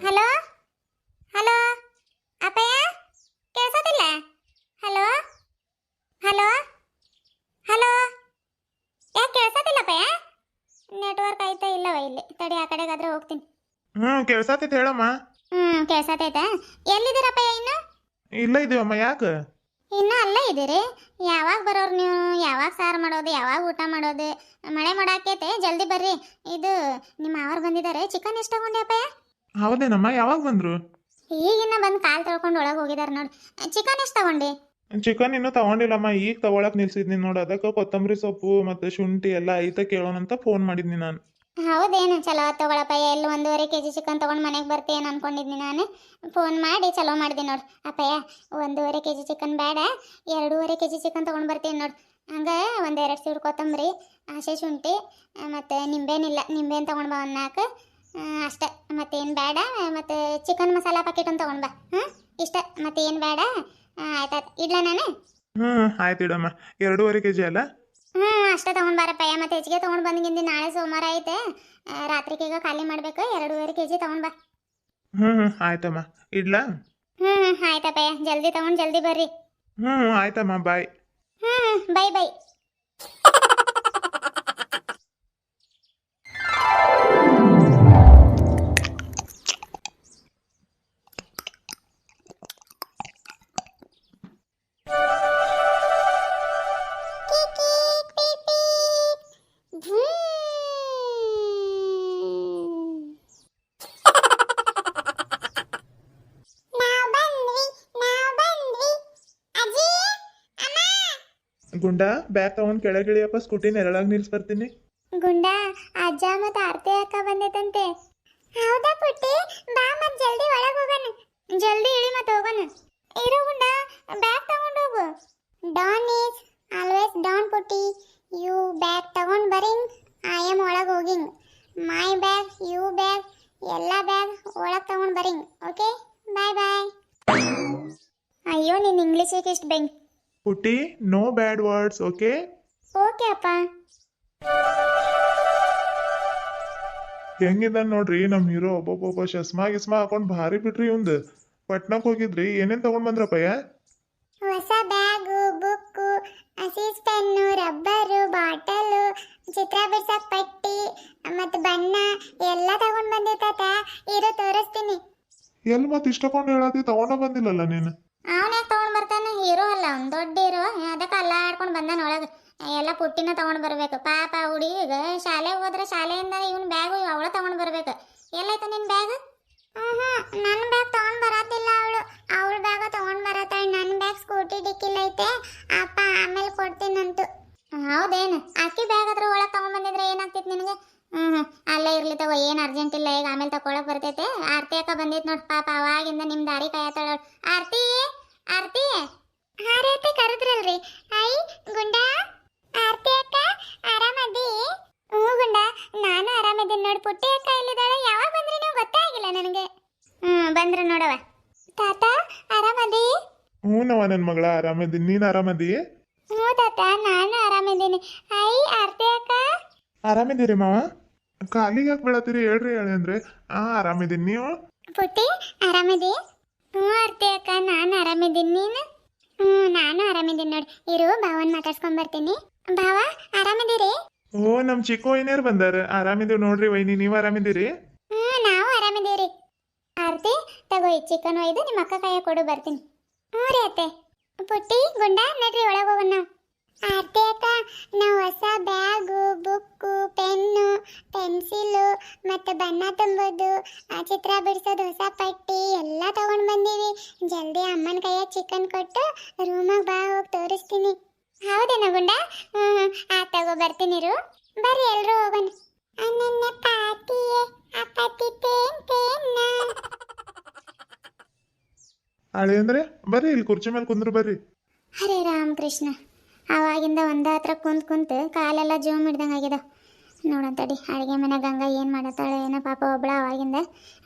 ಹಲೋ ಹಲೋ ಅಪ್ಪಯ್ಯ, ಕೇಳ್ಸೋದಿಲ್ಲ? ಹಲೋ ಹಲೋ ಹಲೋ, ಯಾಕೆ ಕೇಳ್ಸೋದಿಲ್ಲಪ್ಪಯ್ಯ? ನೆಟ್ವರ್ಕ್ ಆಯ್ತಾ ಇಲ್ಲವ ಇಲ್ಲಿ? ತಡಿ ಆ ಕಡೆಗಾದ್ರೆ ಹೋಗ್ತೀನಿ. ಕೇಳ್ಸಾತೈತೆ ಹೇಳಮ್ಮ. ಕೇಳ್ಸತೈತಾ? ಎಲ್ಲಿದ್ದೀರಪ್ಪಯ್ಯ ಇನ್ನು? ಇಲ್ಲ ಇದೀವಮ್ಮ. ಯಾಕೆ? ಇನ್ನೂ ಅಲ್ಲೇ ಇದ್ದೀರಿ? ಯಾವಾಗ ಬರೋರು ನೀವು? ಯಾವಾಗ ಸಾರು ಮಾಡೋದು, ಯಾವಾಗ ಊಟ ಮಾಡೋದು? ಮಳೆ ಮಾಡಾಕೈತೆ, ಜಲ್ದಿ ಬರ್ರಿ. ಇದು ನಿಮ್ಮ ಮಾವರು ಬಂದಿದ್ದಾರೆ. ಚಿಕನ್ ಎಷ್ಟು ತಗೊಂಡೆ ಅಪ್ಪಯ್ಯ? ಹೌದೇನಮ್ಮ, ಯಾವಾಗ ಬಂದ್ರು? ಈಗಿನ್ನ ಬಂದು ಕಾಲು ತೊಳ್ಕೊಂಡು ಒಳಗೆ ಹೋಗಿದ್ದಾರೆ ನೋಡಿ. ಚಿಕನ್ ಎಷ್ಟು ತಗೊಂಡೆ? ಚಿಕನ್ ಇನ್ನೂ ತಗೊಂಡಿಲ್ಲಮ್ಮ, ಈಗ ತಗೊಳಕ್ ನಿಲ್ಸಿದ್ನಿ ನೋಡಿ. ಅದಕ್ಕೆ ಕೊತ್ತಂಬರಿ ಸೊಪ್ಪು ಮತ್ತು ಶುಂಠಿ ಎಲ್ಲ ಐತೆ ಕೇಳೋಣಂತ ಫೋನ್ ಮಾಡಿದ್ನಿ ನಾನು. ಹೌದೇನು? ಚಲೋ ತಗೊಳಪ್ಪಯ್ಯ. ಎಲ್ಲಿ 1.5 kg ಚಿಕನ್ ತೊಗೊಂಡು ಮನೆಗೆ ಬರ್ತೀಯೇನು ಅನ್ಕೊಂಡಿದ್ನಿ ನಾನು. ಫೋನ್ ಮಾಡಿ ಚಲೋ ಮಾಡಿದೆ ನೋಡಿ. ಅಪ್ಪಯ್ಯ 1.5 kg ಚಿಕನ್ ಬೇಡ, 2.5 kg ಚಿಕನ್ ತೊಗೊಂಡು ಬರ್ತೀನಿ ನೋಡಿ. ಹಂಗೆ 1-2 ಸೀರು ಕೊತ್ತಂಬರಿ, ಹಸಿ ಶುಂಠಿ, ಮತ್ತು ನಿಂಬೆನಿಲ್ಲ, ನಿಂಬೆಹಣ್ಣು ತೊಗೊಂಡು ಬಾ 4 ಅಷ್ಟೇ. ಮತ್ತೇನು ಬೇಡ. ಮತ್ತು ಚಿಕನ್ ಮಸಾಲ ಪ್ಯಾಕೆಟ್ ಒಂದು ತೊಗೊಂಡು ಬಾ. ಇಷ್ಟ, ಮತ್ತೇನು ಬೇಡ. ಆಯ್ತಾಯ್ತು, ಇಡ್ಲ ನಾನು? ಆಯ್ತು ಇಡಮ್ಮ. 2.5 kg ಅಲ್ಲ? ಹ್ಞೂ ಅಷ್ಟೇ ತೊಗೊಂಡು ಬಾರಪ್ಪ ಮತ್ತೆ ಹೆಚ್ಚಿಗೆ ತೊಗೊಂಡು ಬಂದ್ಗಿಂದು ನಾಳೆ ಸೋಮವಾರ ಐತೆ ರಾತ್ರಿಗೆ ಈಗ ಖಾಲಿ ಮಾಡ್ಬೇಕು 2.5 kg ತೊಗೊಂಡು ಬಾ. ಆಯ್ತಮ್ಮ ಇಡ್ಲಾ. ಆಯ್ತಪ್ಪ ಜಲ್ದಿ ತೊಗೊಂಡು ಜಲ್ದಿ ಬರ್ರಿ. ಆಯ್ತಮ್ಮ ಬಾಯ್. Bye bye. ಗುಂಡ ಬ್ಯಾಗ್ ತಗೊಂಡ್ ಕೆಳಗಿಳಿಯಪ್ಪ, ಸ್ಕೂಟಿ ನೆರಳಾಗಿ ನಿಲ್ಸ್ ಬರ್ತೀನಿ. ಗುಂಡ ಅಜ್ಜ ಮತ್ತು ಆರ್ತಿ ಅಕ್ಕ ಬಂದೈತಂತೆ. ಹೌದಾ ಪುಟ್ಟಿ, ಬಾ ಮತ್ ಜಲ್ದಿ ಒಳಗೆ ಹೋಗೋಣ. ಜಲ್ದಿ ಇಳಿ ಮತ್ತೆ ಹೋಗೋಣ. ಇರೋ ಗುಂಡ ಬ್ಯಾಗ್ ತಗೊಂಡು ಹೋಗು. ಡಾನ್ ಈಸ್ ಆಲ್ವೇಸ್ ಡಾನ್ ಪುಟ್ಟಿ. ಯು ಬ್ಯಾಗ್ ತಗೊಂಡು ಬರಿಂಗ್, ಐ ಆಮ್ ಒಳಗೆ ಹೋಗಿಂಗ್. ಮೈ ಬ್ಯಾಗ್, ಯು ಬ್ಯಾಗ್, ಎಲ್ಲ ಬ್ಯಾಗ್ ಒಳಗೆ ತಗೊಂಡು ಬರಿಂಗ್. ಓಕೆ ಬಾಯ್ ಬಾಯ್. ಅಯ್ಯೋ ನೀನು ಇಂಗ್ಲೀಷಿಗೆ ಇಷ್ಟು ಬೆಂಗ್. ಪುಟ್ಟಿ no bad words, okay? Okay ಅಪ್ಪ. ಹೆಂಗಿದ್ದಾನ ನೋಡ್ರಿ ನಮ್ ಹೀರೋ. ಒಬ್ಬೊಬ್ಬ ಚಸ್ಮಾ ಗಿಸ್ಮಾ ಹಾಕೊಂಡ್ ಭಾರಿ ಬಿಟ್ರಿ ಇವಂದು. ಪಟ್ನಾಕ್ ಹೋಗಿದ್ರಿ, ಏನೇನ್ ತಗೊಂಡ್ ಬಂದ್ರಪ್ಪಯ್ಯ? ಹೊಸ ಬ್ಯಾಗು, ಬುಕ್ಕು, ಅಸೀಸ್ ಪೆನ್ನು, ರಬ್ಬರು, ಬಾಟಲು, ಚಿತ್ರ ಬಿಡ್ಸಕ್ ಪಟ್ಟಿ ಮತ್ತು ಬಣ್ಣ ಎಲ್ಲ ತಗೊಂಡ್ ಬಂದಿರ್ತಾತ. ಇರೋ ತೋರಿಸ್ತೀನಿ. ಎಲ್ ಮತ್ ಇಷ್ಟ ತಗೊಂಡ್ ಹೇಳತಿ, ತಗೊಂಡ ಬಂದಿಲ್ಲಲ್ಲ ನೀನು? ಅವನೇ ತಗೊಂಡ್ ಬರ್ತಾನೆ, ಹೀರೋ ಅಲ್ಲ ಅವ್ನು, ದೊಡ್ಡ ಹೀರೋ. ಅದಕ್ಕೆ ಅಲ್ಲ ಆಡ್ಕೊಂಡು ಬಂದಾನ ಒಳಗೆ. ಎಲ್ಲ ಪುಟ್ಟಿನ ತಗೊಂಡ್ ಬರ್ಬೇಕು. ಪಾಪ ಹುಡುಗ ಶಾಲೆಗೆ ಹೋದ್ರೆ ಶಾಲೆಯಿಂದ ಇವನ್ ಬ್ಯಾಗು ಅವಳ ತಗೊಂಡ್ ಬರ್ಬೇಕು. ಎಲ್ಲೈತ ನಿನ್ ಬ್ಯಾಗ್? ನನ್ನ ಬ್ಯಾಗ್ ತಗೊಂಡ್ ಬರತ್ತಿಲ್ಲ ಅವಳು. ಅವಳ ಬ್ಯಾಗ ತಗೊಂಡ್ ಬರತ್ತಾಳೆ. ನನ್ನ ಬ್ಯಾಗ್ ಸ್ಕೂಟಿ ಡಿಕ್ಕಿಲ್ ಐತೆ. ಅಪ್ಪ ಆಮೇಲೆ ಕೊಡ್ತೀನಂತು. ಹೌದೇನು? ಅಕ್ಕಿ ಬ್ಯಾಗ್ ಹತ್ರ ಒಳಗೆ ತಗೊಂಡ್ ಬಂದಿದ್ರೆ ಏನಾಗ್ತಿತ್ತು ನಿನಗೆ? ಅಲ್ಲೇ ಇರ್ಲಿ ತಗೋ, ಏನು ಅರ್ಜೆಂಟ್ ಇಲ್ಲ, ಈಗ ಆಮೇಲೆ ತಗೊಳಕ್ ಬರ್ತೈತೆ. ಆರ್ತಿ ಅಕ್ಕ ಬಂದಿತ್ತು ನೋಡಿ, ಪಾಪ ಅವಾಗಿಂದ ನಿಮ್ಮ ದಾರಿ ಕಾಯತ್ತಾಳ. ಆರ್ತಿ ಆರ್ತಿ ಆರತಿ ಕರೆದ್ರಲ್ರಿ. ಐ ಗುಂಡ, ಆರ್ತಿ ಅಕ್ಕ ಆರಾಮದಿ? ಹ್ಞೂ ಗುಂಡ, ನಾನು ಆರಾಮದೀನಿ ನೋಡಿ. ಪುಟ್ಟಿ ಅಕ್ಕ ಎಲ್ಲಿದ್ದಾಳೆ? ಯಾವಾಗ ಬಂದ್ರಿ ನೀವು? ಗೊತ್ತಾಗಿಲ್ಲ ನನಗೆ. ಬಂದ್ರು ನೋಡವ. ತಾತ ಆರಾಮದಿ? ಹ್ಞೂನವ ನನ್ ಮಗಳ ಆರಾಮದೀನಿ, ನೀನ್ ಆರಾಮದಿ? ಹ್ಞೂ ತಾತ ನಾನು ಆರಾಮಿದ್ದೀನಿ. ಐ ಆರ್ತಿ ಅಕ್ಕ ಆರಾಮಿದ್ದೀರಿ ಮಾವ? ಕಾಲಿಗೆ ಯಾಕೆ ಬೀಳತ್ತೀರಿ ಹೇಳ್ರಿ, ಹೇಳಿ ಅಂದ್ರೆ. ಆರಾಮಿದ್ದೀನಿ, ನೀವು? ಪುಟ್ಟಿ ಆರಾಮದಿ? ಹ್ಞೂ ಆರ್ತಿ ಅಕ್ಕ ನಾನು ಆರಾಮಿದ್ದೀನಿ. ನೀನು? ನಾನು ಆರಾಮಿದ್ದೀನಿ ನೋಡಿ. ಇರು ಭಾವನ್ ಮಾತಾಡ್ಸ್ಕೊಂಡ್ ಬರ್ತೀನಿ. ಭಾವ ಆರಾಮಿದ್ದೀರಿ? ಓ ನಮ್ ಚಿಕ್ಕ ವೈನಿಯರ್ ಬಂದಾರ. ಆರಾಮಿದ್ದೀವಿ ನೋಡ್ರಿ ವೈನಿ, ನೀವ್ ಆರಾಮಿದ್ದೀರಿ? ನಾವು ಆರಾಮಿದ್ದೀರಿ. ಆರ್ತಿ ತಗೋ ಈ ಚಿಕನ್ ಒಯ್ದು ನಿಮ್ಮ ಅಕ್ಕ ಕೈಯ ಕೊಡು, ಬರ್ತೀನಿ. ಹ್ಞೂ ರೀ ಅತ್ತೆ. ಪುಟ್ಟಿ ಗುಂಡ ನಡ್ರಿ ಒಳಗೆ ಹೋಗೋಣ ನಾವು. ಆರ್ತಿ ಅಕ್ಕ ನಾವು ಹೊಸ ಬ್ಯಾಗು, ಬುಕ್ಕು, ಪೆನ್ನು, ಪೆನ್ಸಿಲು ಮತ್ತು ಬಣ್ಣ ತುಂಬೋದು, ಚಿತ್ರ ಬಿಡಿಸೋದು, ಹೊಸ ಪಟ್ಟಿ ಎಲ್ಲ ತಗೊಂಡು ಬಂದೀವಿ. ಜಲ್ದಿ ಅಮ್ಮನ ಕೈಯ ಚಿಕನ್ ಕೊಟ್ಟು ರೂಮಾಗ ಬಾ, ಹೋಗಿ ತೋರಿಸ್ತೀನಿ. ಹೌದೇನ ಗುಂಡ? ಆ ತಗೋ ಬರ್ತೀನಿರು. ಬರ್ರಿ ಎಲ್ಲರೂ ಹೋಗೋಣ. ಅನನ್ಯ ಪಾತಿಯೇ ಅಪತಿ ತೇನ್ ತೇನ್ನ. ಹಳೆ ಅಂದ್ರೆ ಬರ್ರಿ, ಇಲ್ಲಿ ಕುರ್ಚಿ ಮೇಲೆ ಕುಂದ್ರು ಬರ್ರಿ. ಹರೇ ರಾಮಕೃಷ್ಣ. ಅವಾಗಿಂದ ಒಂದ ಹತ್ರ ಕುಂತು ಕಾಲೆಲ್ಲ ಜೋಮ್ ಹಿಡ್ದಂಗೆ ಆಗ್ಯದ. ನೋಡಂತಡಿ ಅಡುಗೆ ಮನೆ ಗಂಗಾ ಏನು ಮಾಡತ್ತಾಳೆ ಏನೋ ಪಾಪ ಒಬ್ಳ. ಅವಾಗಿಂದ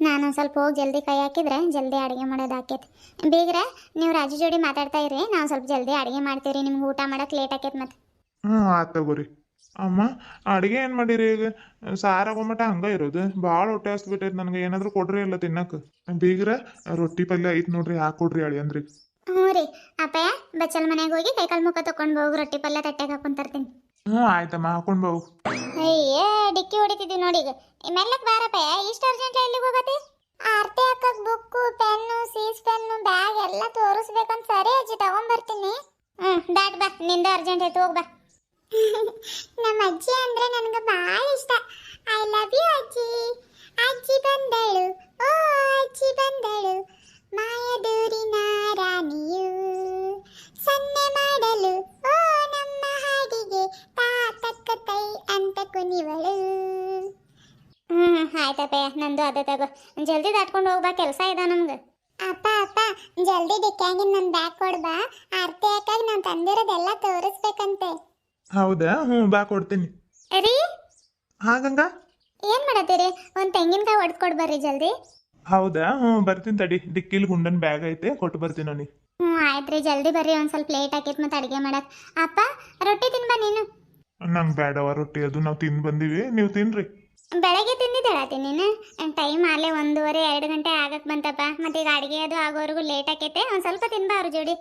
ನಾನೊಂದು ಸ್ವಲ್ಪ ಹೋಗಿ ಜಲ್ದಿ ಕೈ ಹಾಕಿದ್ರೆ ಜಲ್ದಿ ಅಡುಗೆ ಮಾಡೋದು ಆಕೈತಿ. ಬೀಗ್ರೆ ನೀವು ರಾಜು ಜೋಡಿ ಮಾತಾಡ್ತಾ ಇರಿ, ನಾವು ಸ್ವಲ್ಪ ಜಲ್ದಿ ಅಡುಗೆ ಮಾಡ್ತೀವಿ. ನಿಮ್ಗೆ ಊಟ ಮಾಡೋಕೆ ಲೇಟ್ ಆಕೈತಿ ಮತ್ತೆ. ಆತ್ ತಗೋರಿ. ಅಮ್ಮ ಅಡುಗೆ ಏನು ಮಾಡಿರಿ? ಈಗ ಸಾರಾಗೋಮಟ ಹಂಗ ಇರೋದು. ಭಾಳ ಹೊಟ್ಟೆ ಹಸ್ಬಿಟ್ಟೈತೆ ನನಗೆ. ಏನಾದರೂ ಕೊಡ್ರಿ ಎಲ್ಲ ತಿನ್ನಕ್ಕೆ. ಬೀಗ್ರ ರೊಟ್ಟಿ ಪಲ್ಯ ಐತೆ ನೋಡ್ರಿ, ಹಾಕೊಡ್ರಿ ಅಳಿ ಅಂದ್ರಿ. ಹ್ಞೂ ರೀ ಅಪ್ಪಯ್ಯ, ಬಚ್ಚಲ್ ಮನೆಗೆ ಹೋಗಿ ಕೈಕಾಲು ಮುಖ ತಗೊಂಡು ಹೋಗಿ ರೊಟ್ಟಿ ಪಲ್ಯ ತಟ್ಟೆಗೆ ಹಾಕೊಂಡು ತರ್ತೀನಿ. ಆಯ್ತಮ್ಮ, ಹಾಕೊಂಡು ಬಾವು. ಅಯ್ಯೇ ಡಿಕ್ಕಿ ಹೊಡಿತಿದ್ವಿ ನೋಡಿ. ಈಗ ಮೆಲ್ಲಕ್ಕೆ ಬಾರಪ್ಪಯ್ಯ, ಇಷ್ಟು ಅರ್ಜೆಂಟ್ ಎಲ್ಲಿಗೆ ಹೋಗತಿ? ಆರ್ತಿ ಅಕ್ಕಗೆ ಬುಕ್ಕು, ಪೆನ್ನು, ಸೀಸ್ ಪೆನ್ನು, ಬ್ಯಾಗ್ ಎಲ್ಲ ತೋರಿಸ್ಬೇಕಂತ. ಸರಿ ಅಜ್ಜಿ ತಗೊಂಡ್ಬರ್ತೀನಿ. ದಾಟ್ ಬಾ, ನಿಂದ ಅರ್ಜೆಂಟ್ ಆಯ್ತು, ಹೋಗಿ ಬಾ. ನಮ್ಮ ಅಜ್ಜಿ ಅಂದ್ರೆ ನನಗೆ ಭಾಳ ಇಷ್ಟ. ಐ ಲವ್ ಯು ಅಜ್ಜಿ. ಅಜ್ಜಿ ಬಂದಳು, ಓ ಅಜ್ಜಿ ಬಂದಳು, ಮಾಯದೂರಿನ ರಾಣಿಯು, ಸನ್ನೆ ಮಾಡಲು ಓ ನಮ್ಮ ಹಾಡಿಗೆ ತಾತಕ್ಕ ತೈ ಅಂತ ಕುಣಿವಳು. ಆಯ್ತಪ್ಪ, ನಂದು ಅದೇ ತಗೋ. ಜಲ್ದಿ ದಾಟ್ಕೊಂಡು ಹೋಗ್ಬಾ, ಕೆಲಸ ಇದೆ ನಮ್ಗೆ. ಅಪ್ಪ ಅಪ್ಪ ಜಲ್ದಿ ಡಿಕ್ಕಾಗಿನ ನನ್ನ ಬ್ಯಾಗ್ ಕೊಡ್ಬಾ. ಆರ್ತಿ ಅಕ್ಕಾಗ ನಾನು ತಂದಿರೋದೆಲ್ಲ ತೋರಿಸ್ಬೇಕಂತೆ. ಹೌದಾ? ಬಾ ಕೊಡ್ತೀನಿ. ರೀ ಗಂಗಾ ಏನ್ ಮಾಡತ್ತೀರಿ? ಒಂದು ತೆಂಗಿನಕಾಯಿ ಒಡ್ದು ಕೊಡ್ಬರ್ರಿ ಜಲ್ದಿ. ಹೌದಾ? ಬರ್ತೀನಿ ತಡಿ. ಡಿಕ್ಕಿಲ್ ಗುಂಡನ್ ಬ್ಯಾಗ್ ಐತೆ, ಕೊಟ್ಟು ಬರ್ತೀನಿ ಅವನಿಗೆ. ಆಯ್ತು ರೀ, ಜಲ್ದಿ ಬರ್ರಿ. ಒಂದು ಸ್ವಲ್ಪ ಲೇಟ್ ಆಕೈತೆ ಮತ್ತೆ ಅಡುಗೆ ಮಾಡಕ್ಕೆ. ಅಪ್ಪ ರೊಟ್ಟಿ ತಿನ್ಬಾ ನೀನು. ನಂಗೆ ಬೇಡವ ರೊಟ್ಟಿ ಅದು ನಾವು ತಿಂದು ಬಂದೀವಿ ನೀವು ತಿನ್ರಿ. ಬೆಳಗ್ಗೆ ತಿಂದಿದ್ದಾಳತಿ ನೀನು. ಟೈಮ್ ಆಲೇ 1:30-2 ಗಂಟೆ ಆಗಕ್ಕೆ ಬಂತಪ್ಪ. ಮತ್ತೆ ಈಗ ಅಡುಗೆ ಅದು ಆಗೋವರೆಗೂ ಲೇಟ್ ಆಕೈತೆ. ಒಂದು ಸ್ವಲ್ಪ ತಿನ್ಬಾ ಅವ್ರ ಜೋಡಿ.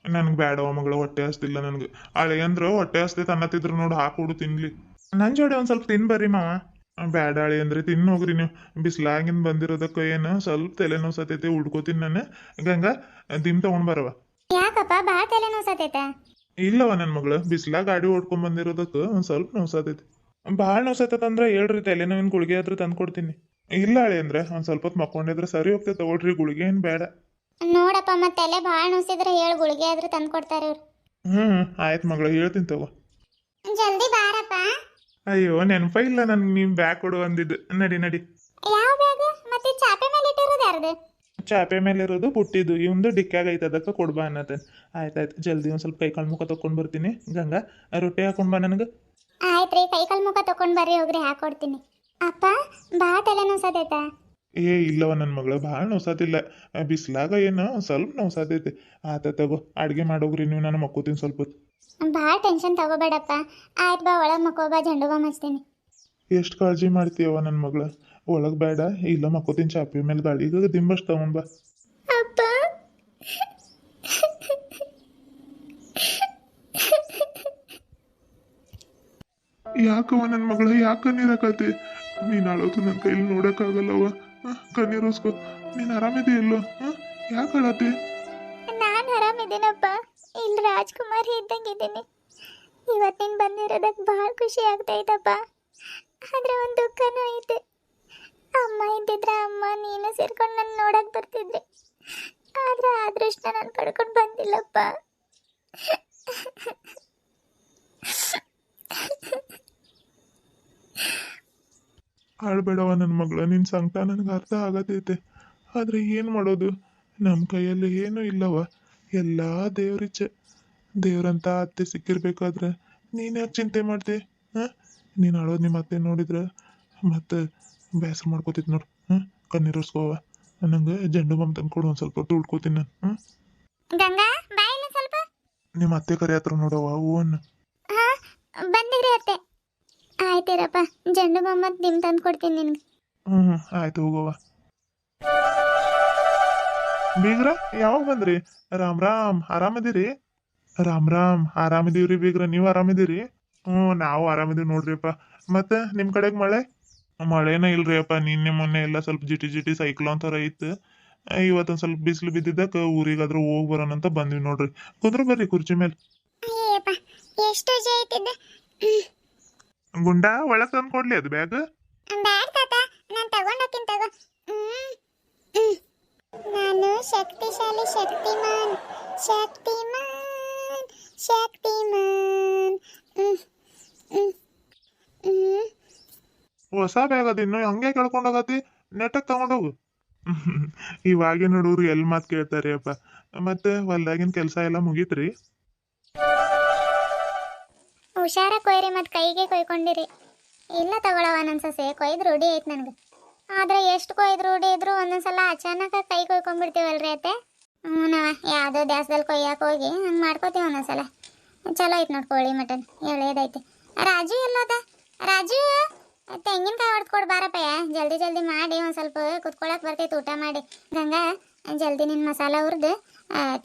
ನನಗೆ ಬೇಡವ ಮಗಳ ಹೊಟ್ಟೆ ಹಸ್ತಿಲ್ಲ ನನಗೆ. ಅಳಿಯಂದ್ರು ಹೊಟ್ಟೆ ಹಸ್ತೈತೆ ಅನ್ನತ್ತಿದ್ರು ನೋಡಿ ಹಾಕೊಡು ತಿನ್ಲಿ. ನನ್ನ ಜೋಡಿ ಒಂದು ಸ್ವಲ್ಪ ತಿನ್ ಬರ್ರಿ ಮಾವ. ಬೇಡ ಅಳಿ ಅಂದ್ರೆ ತಿನ್ನು ಹೋಗ್ರಿ ನೀವು. ಬಿಸ್ಲಾಗಿಂದ ಬಂದಿರೋದಕ್ಕೆ ಏನು ಸ್ವಲ್ಪ ತಲೆ ನೋವು ಸತೈತೆ ಉಳ್ಕೋತೀನಿ ನಾನು. ಗಂಗಾ ದಿಮ್ ತಗೊಂಡ್ ಬರವ. ಯಾಕಪ್ಪ ಭಾಳ ತಲೆ ನೋಸತೈತೆ? ಇಲ್ಲವ ನನ್ನ ಮಗಳು ಬಿಸ್ಲಾಗ ಗಾಡಿ ಓಡ್ಕೊಂಡ್ ಬಂದಿರೋದಕ್ಕೆ ಒಂದು ಸ್ವಲ್ಪ ನೋವು ಸತೈತಿ. ಭಾಳ ನೋವು ಸತೈತಂದ್ರೆ ಹೇಳ್ರಿ ತಲೆನೋವಿನ ಗುಳಿಗೆ ಆದ್ರೆ ತಂದು ಕೊಡ್ತೀನಿ. ಇಲ್ಲ ಅಳಿ ಅಂದ್ರೆ ಒಂದು ಸ್ವಲ್ಪ ಹೊತ್ತು ಮಕ್ಕೊಂಡಿದ್ರೆ ಸರಿ ಹೋಗ್ತೈತೆ ತಗೊಳ್ರಿ ಗುಳಿಗೆ ಏನು ಬೇಡ. ನೋಡಪ್ಪ ಮತ್ತೆ ತಲೆ ಭಾಳ ನೋಸಿದ್ರೆ ಹೇಳು, ಗುಳಿಗೆ ಆದ್ರೂ ತಂದು ಕೊಡ್ತಾರೆ ಇವ್ರು. ಆಯ್ತು ಮಗಳು ಹೇಳ್ತೀನಿ ತಗೋ. ಜಲ್ದಿ ಬಾರಪ್ಪ. ಅಯ್ಯೋ ನೆನಪ ಇಲ್ಲ ನನ್ಗೆ ನೀವು ಬ್ಯಾಗ್ ಕೊಡು ಅಂದಿದ್ದು. ನಡಿ ನಡಿ. ಯಾವ ಬ್ಯಾಗ್? ಮತ್ತೆ ಚಾಪೆ ಮೇಲೆ ಇಟ್ಟಿರೋದು ಯಾರ್ದು? ಚಾಪೆ ಮೇಲೆ ಇರೋದು ಪುಟ್ಟಿದ್ದು, ಇವಂದು ಡಿಕ್ಕಾಗ ಐತೆ ಅದಕ್ಕೆ ಕೊಡ್ಬಾ ಅನ್ನತ್ತೆ. ಆಯ್ತಾಯ್ತು ಜಲ್ದಿ ಒಂದು ಸ್ವಲ್ಪ ಕೈ ಕಾಲು ಮುಖ ತೊಗೊಂಡು ಬರ್ತೀನಿ. ಗಂಗಾ ರೊಟ್ಟಿ ಹಾಕೊಂಡು ಬಾ ನನಗೆ. ಆಯ್ತ್ರಿ, ಕೈ ಕಾಲು ಮುಖ ತಗೊಂಡು ಬರ್ರಿ, ಹೋಗ್ರಿ ಹಾಕೊಡ್ತೀನಿ. ಅಪ್ಪ ಭಾಳ ತಲೆ ನೋಸತೈತಾ? ಏ ಇಲ್ಲವ ನನ್ನ ಮಗಳು ಭಾಳ ನೋಸಾತಿಲ್ಲ. ಬಿಸ್ಲಾಗ ಏನು ಸ್ವಲ್ಪ ನೋಸಾತೈತಿ. ಆತ ತಗೋ ಅಡುಗೆ ಮಾಡೋಗ್ರಿ ನೀವು, ನಾನು ಮಕ್ಕೋತೀನಿ ಸ್ವಲ್ಪ ಹೊತ್ತು. ಭಾಳ ಟೆನ್ಷನ್ ತಗೋಬೇಡಪ್ಪ. ಆಯ್ತು ಬಾ ಒಳಗೆ ಮಕ್ಕೋಬಾ, ಜಂಡು ಬಾಮ್ ಹಚ್ತೀನಿ. ಎಷ್ಟು ಕಾಳಜಿ ಮಾಡ್ತೀಯವ ನನ್ನ ಮಗಳು. ಒಳಗೆ ಬೇಡ, ಇಲ್ಲ ಮಕ್ಕೋತೀನಿ ಚಾಪೆ ಮೇಲೆ ಗಾಳಿಗೆ ದಿಂಬಷ್ಟು ತಗೊಂಡ್ ಬಾ. ಅಪ್ಪ ಯಾಕವ ನನ್ನ ಮಗಳ ಯಾಕೆ ಕಣ್ಣೀರಾಕತಿ? ನೀನು ಅಳೋದು ನನ್ನ ಕೈಲಿ ನೋಡೋಕ್ಕಾಗಲ್ಲವ. ಕಣ್ಣೀರೋಸ್ಕೊ. ನೀನು ಆರಾಮಿದೆಯಲ್ಲೋ? ಯಾಕೆ ಅಳತಿ? ನಾನು ಆರಾಮಿದ್ದೀನಪ್ಪ. ಇಲ್ಲಿ ರಾಜ್ಕುಮಾರ್ ಇದ್ದಂಗಿದ್ದೀನಿ. ಇವತ್ತು ನೀನು ಬಂದಿರೋದಕ್ಕೆ ಭಾಳ ಖುಷಿ ಆಗ್ತೈತಪ್ಪ. ಆದರೆ ಒಂದು ದುಃಖನೂ ಐತೆ. ಅಮ್ಮ ಇದ್ದಿದ್ರೆ ಅಮ್ಮ ನೀನು ಸೇರ್ಕೊಂಡು ನನ್ನ ನೋಡಕ್ಕೆ ಬರ್ತಿದ್ದೆ. ಆದರೆ ಅದೃಷ್ಟ ನಾನು ಪಡ್ಕೊಂಡು ಬಂದಿಲ್ಲಪ್ಪ. ಆಳ್ಬೇಡವ ನನ್ನ ಮಗಳ. ನಿನ್ನ ಸಂಕಟ ನನಗೆ ಅರ್ಥ ಆಗತೈತೆ. ಆದರೆ ಏನು ಮಾಡೋದು, ನಮ್ಮ ಕೈಯಲ್ಲಿ ಏನೂ ಇಲ್ಲವ. ಎಲ್ಲ ದೇವ್ರಿಚ್ಛೆ. ದೇವ್ರಂತ ಅತ್ತೆ ಸಿಕ್ಕಿರ್ಬೇಕಾದ್ರೆ ನೀನು ಯಾಕೆ ಚಿಂತೆ ಮಾಡ್ತಿ? ನೀನು ಅಳೋದು ನಿಮ್ಮ ಅತ್ತೆ ನೋಡಿದ್ರೆ ಮತ್ತೆ ಬೇಸರ ಮಾಡ್ಕೋತಿತ್ತು ನೋಡು. ಕಣ್ಣೀರೋಸ್ಕೋವ. ನಂಗೆ ಜಂಡು ಬಾಮ್ ತಂದು ಕೊಡು, ಒಂದು ಸ್ವಲ್ಪ ಹೊತ್ತು ಉಳ್ಕೋತೀನಿ ನಾನು. ಗಂಗಾ ಬಾಯಿಲ್ಲ ಸ್ವಲ್ಪ. ನಿಮ್ಮ ಅತ್ತೆ ಕರೆ ಹತ್ರ ನೋಡವ ಹೂವನ್ನು. ಬಂದಿರಿ ಅತ್ತೆ. ಆಯ್ತಿರಪ್ಪ, ಜಂಡು ಬಾಮ್ ಮತ್ತು ನಿಮ್ ತಂದು ಕೊಡ್ತೀನಿ ನಿನ್ಗೆ. ಆಯ್ತು ಹೋಗವ. ಬೀಗ್ರ ಯಾವಾಗ ಬಂದ್ರಿ? ರಾಮ್ ರಾಮ್ ಆರಾಮದಿರಿ? ರಾಮ್ ರಾಮ್ ಆರಾಮಿದೀವ್ರಿ ಬೀಗ್ರ, ನೀವು ಆರಾಮಿದ್ದೀರಿ? ನಾವು ಆರಾಮಿದೀವಿ ನೋಡ್ರಿಪ್ಪ. ಮತ್ತೆ ನಿಮ್ಮ ಕಡೆಗೆ ಮಳೆನ ಇಲ್ರಿ ಅಪ್ಪ. ನಿನ್ನೆ ಮೊನ್ನೆ ಎಲ್ಲ ಸ್ವಲ್ಪ ಜಿಟಿ ಜಿಟಿ ಸೈಕ್ಲೋನ್ ಥರ ಇತ್ತು. ಇವತ್ತೊಂದು ಸ್ವಲ್ಪ ಬಿಸಿಲು ಬಿದ್ದಿದ್ದಕ್ಕೆ ಊರಿಗಾದ್ರೂ ಹೋಗಿ ಬರೋಣ ಅಂತ ಬಂದ್ವಿ ನೋಡ್ರಿ. ಕುಂದ್ರು ಬರ್ರಿ ಕುರ್ಚಿ ಮೇಲೆ. ಅಯ್ಯಪ್ಪ ಎಷ್ಟು ಜೈತಿದ್ದೆ. ಗುಂಡ ಒಳಗೆ ತಂದು ಕೊಡ್ಲಿ ಅದು ಬ್ಯಾಗ್? ಬ್ಯಾಡ್ ತಾತ, ನಾನು ತಗೊಂಡೋಗ್ತೀನಿ ತಗೋ. ನಾನು ಶಕ್ತಿಶಾಲಿ ಶಕ್ತಿಮಾನ್ ಶಕ್ತಿಮಾನ್ ಶಕ್ತಿಮಾನ್. ಹೊಸ ಬ್ಯಾಗ್ ಅದು ಇನ್ನು ಹಂಗೆ ಕೇಳ್ಕೊಂಡೋಗತಿ. ನೆಟ್ಟಗೆ ತಗೊಂಡೋಗು. ಇವಾಗಿನ ಹುಡುಗರು ಎಲ್ಲಿ ಮಾತು ಕೇಳ್ತಾರೆ ಅಪ್ಪ. ಮತ್ತೆ ಹೊಲ್ದಾಗಿನ ಕೆಲಸ ಎಲ್ಲ ಮುಗೀತ್ರಿ? ಹುಷಾರ ಕೊಯ್ರಿ, ಮತ್ತು ಕೈಗೆ ಕೊಯ್ಕೊಂಡಿರಿ. ಇಲ್ಲ ತಗೊಳವ ನನ್ನ ಸೊಸೆ, ಕೊಯ್ದು ರೂಢಿ ಐತೆ ನನಗೆ. ಆದರೆ ಎಷ್ಟು ಕೊಯ್ದು ರೂಢಿ ಇದ್ರು ಒಂದೊಂದ್ಸಲ ಅಚಾನಕ ಕೈ ಕೊಯ್ಕೊಂಡ್ಬಿಡ್ತೀವಲ್ರಿ ಅತ್ತೆ. ನಾವ ಯಾವುದೋ ದ್ಯಾಸದಲ್ಲಿ ಕೊಯ್ಯಕ್ಕೆ ಹೋಗಿ ಹಂಗೆ ಮಾಡ್ಕೋತೀವಿ ಒಂದೊಂದ್ಸಲ. ಚಲೋ ಐತೆ ನೋಡಿ ಕೋಳಿ ಮಟನ್, ಎಳೆದೈತೆ. ರಾಜು ಎಲ್ಲೋದ? ರಾಜು ತೆಂಗಿನಕಾಯಿ ಹೊಡ್ಕೊಡು ಬಾರಪ್ಪಯ್ಯ. ಜಲ್ದಿ ಜಲ್ದಿ ಮಾಡಿ ಒಂದು ಸ್ವಲ್ಪ ಕುತ್ಕೊಳಕ್ಕೆ ಬರ್ತೈತೆ ಊಟ ಮಾಡಿ. ಗಂಗಾ ಜಲ್ದಿ ನಿನ್ನ ಮಸಾಲ ಹುರಿದು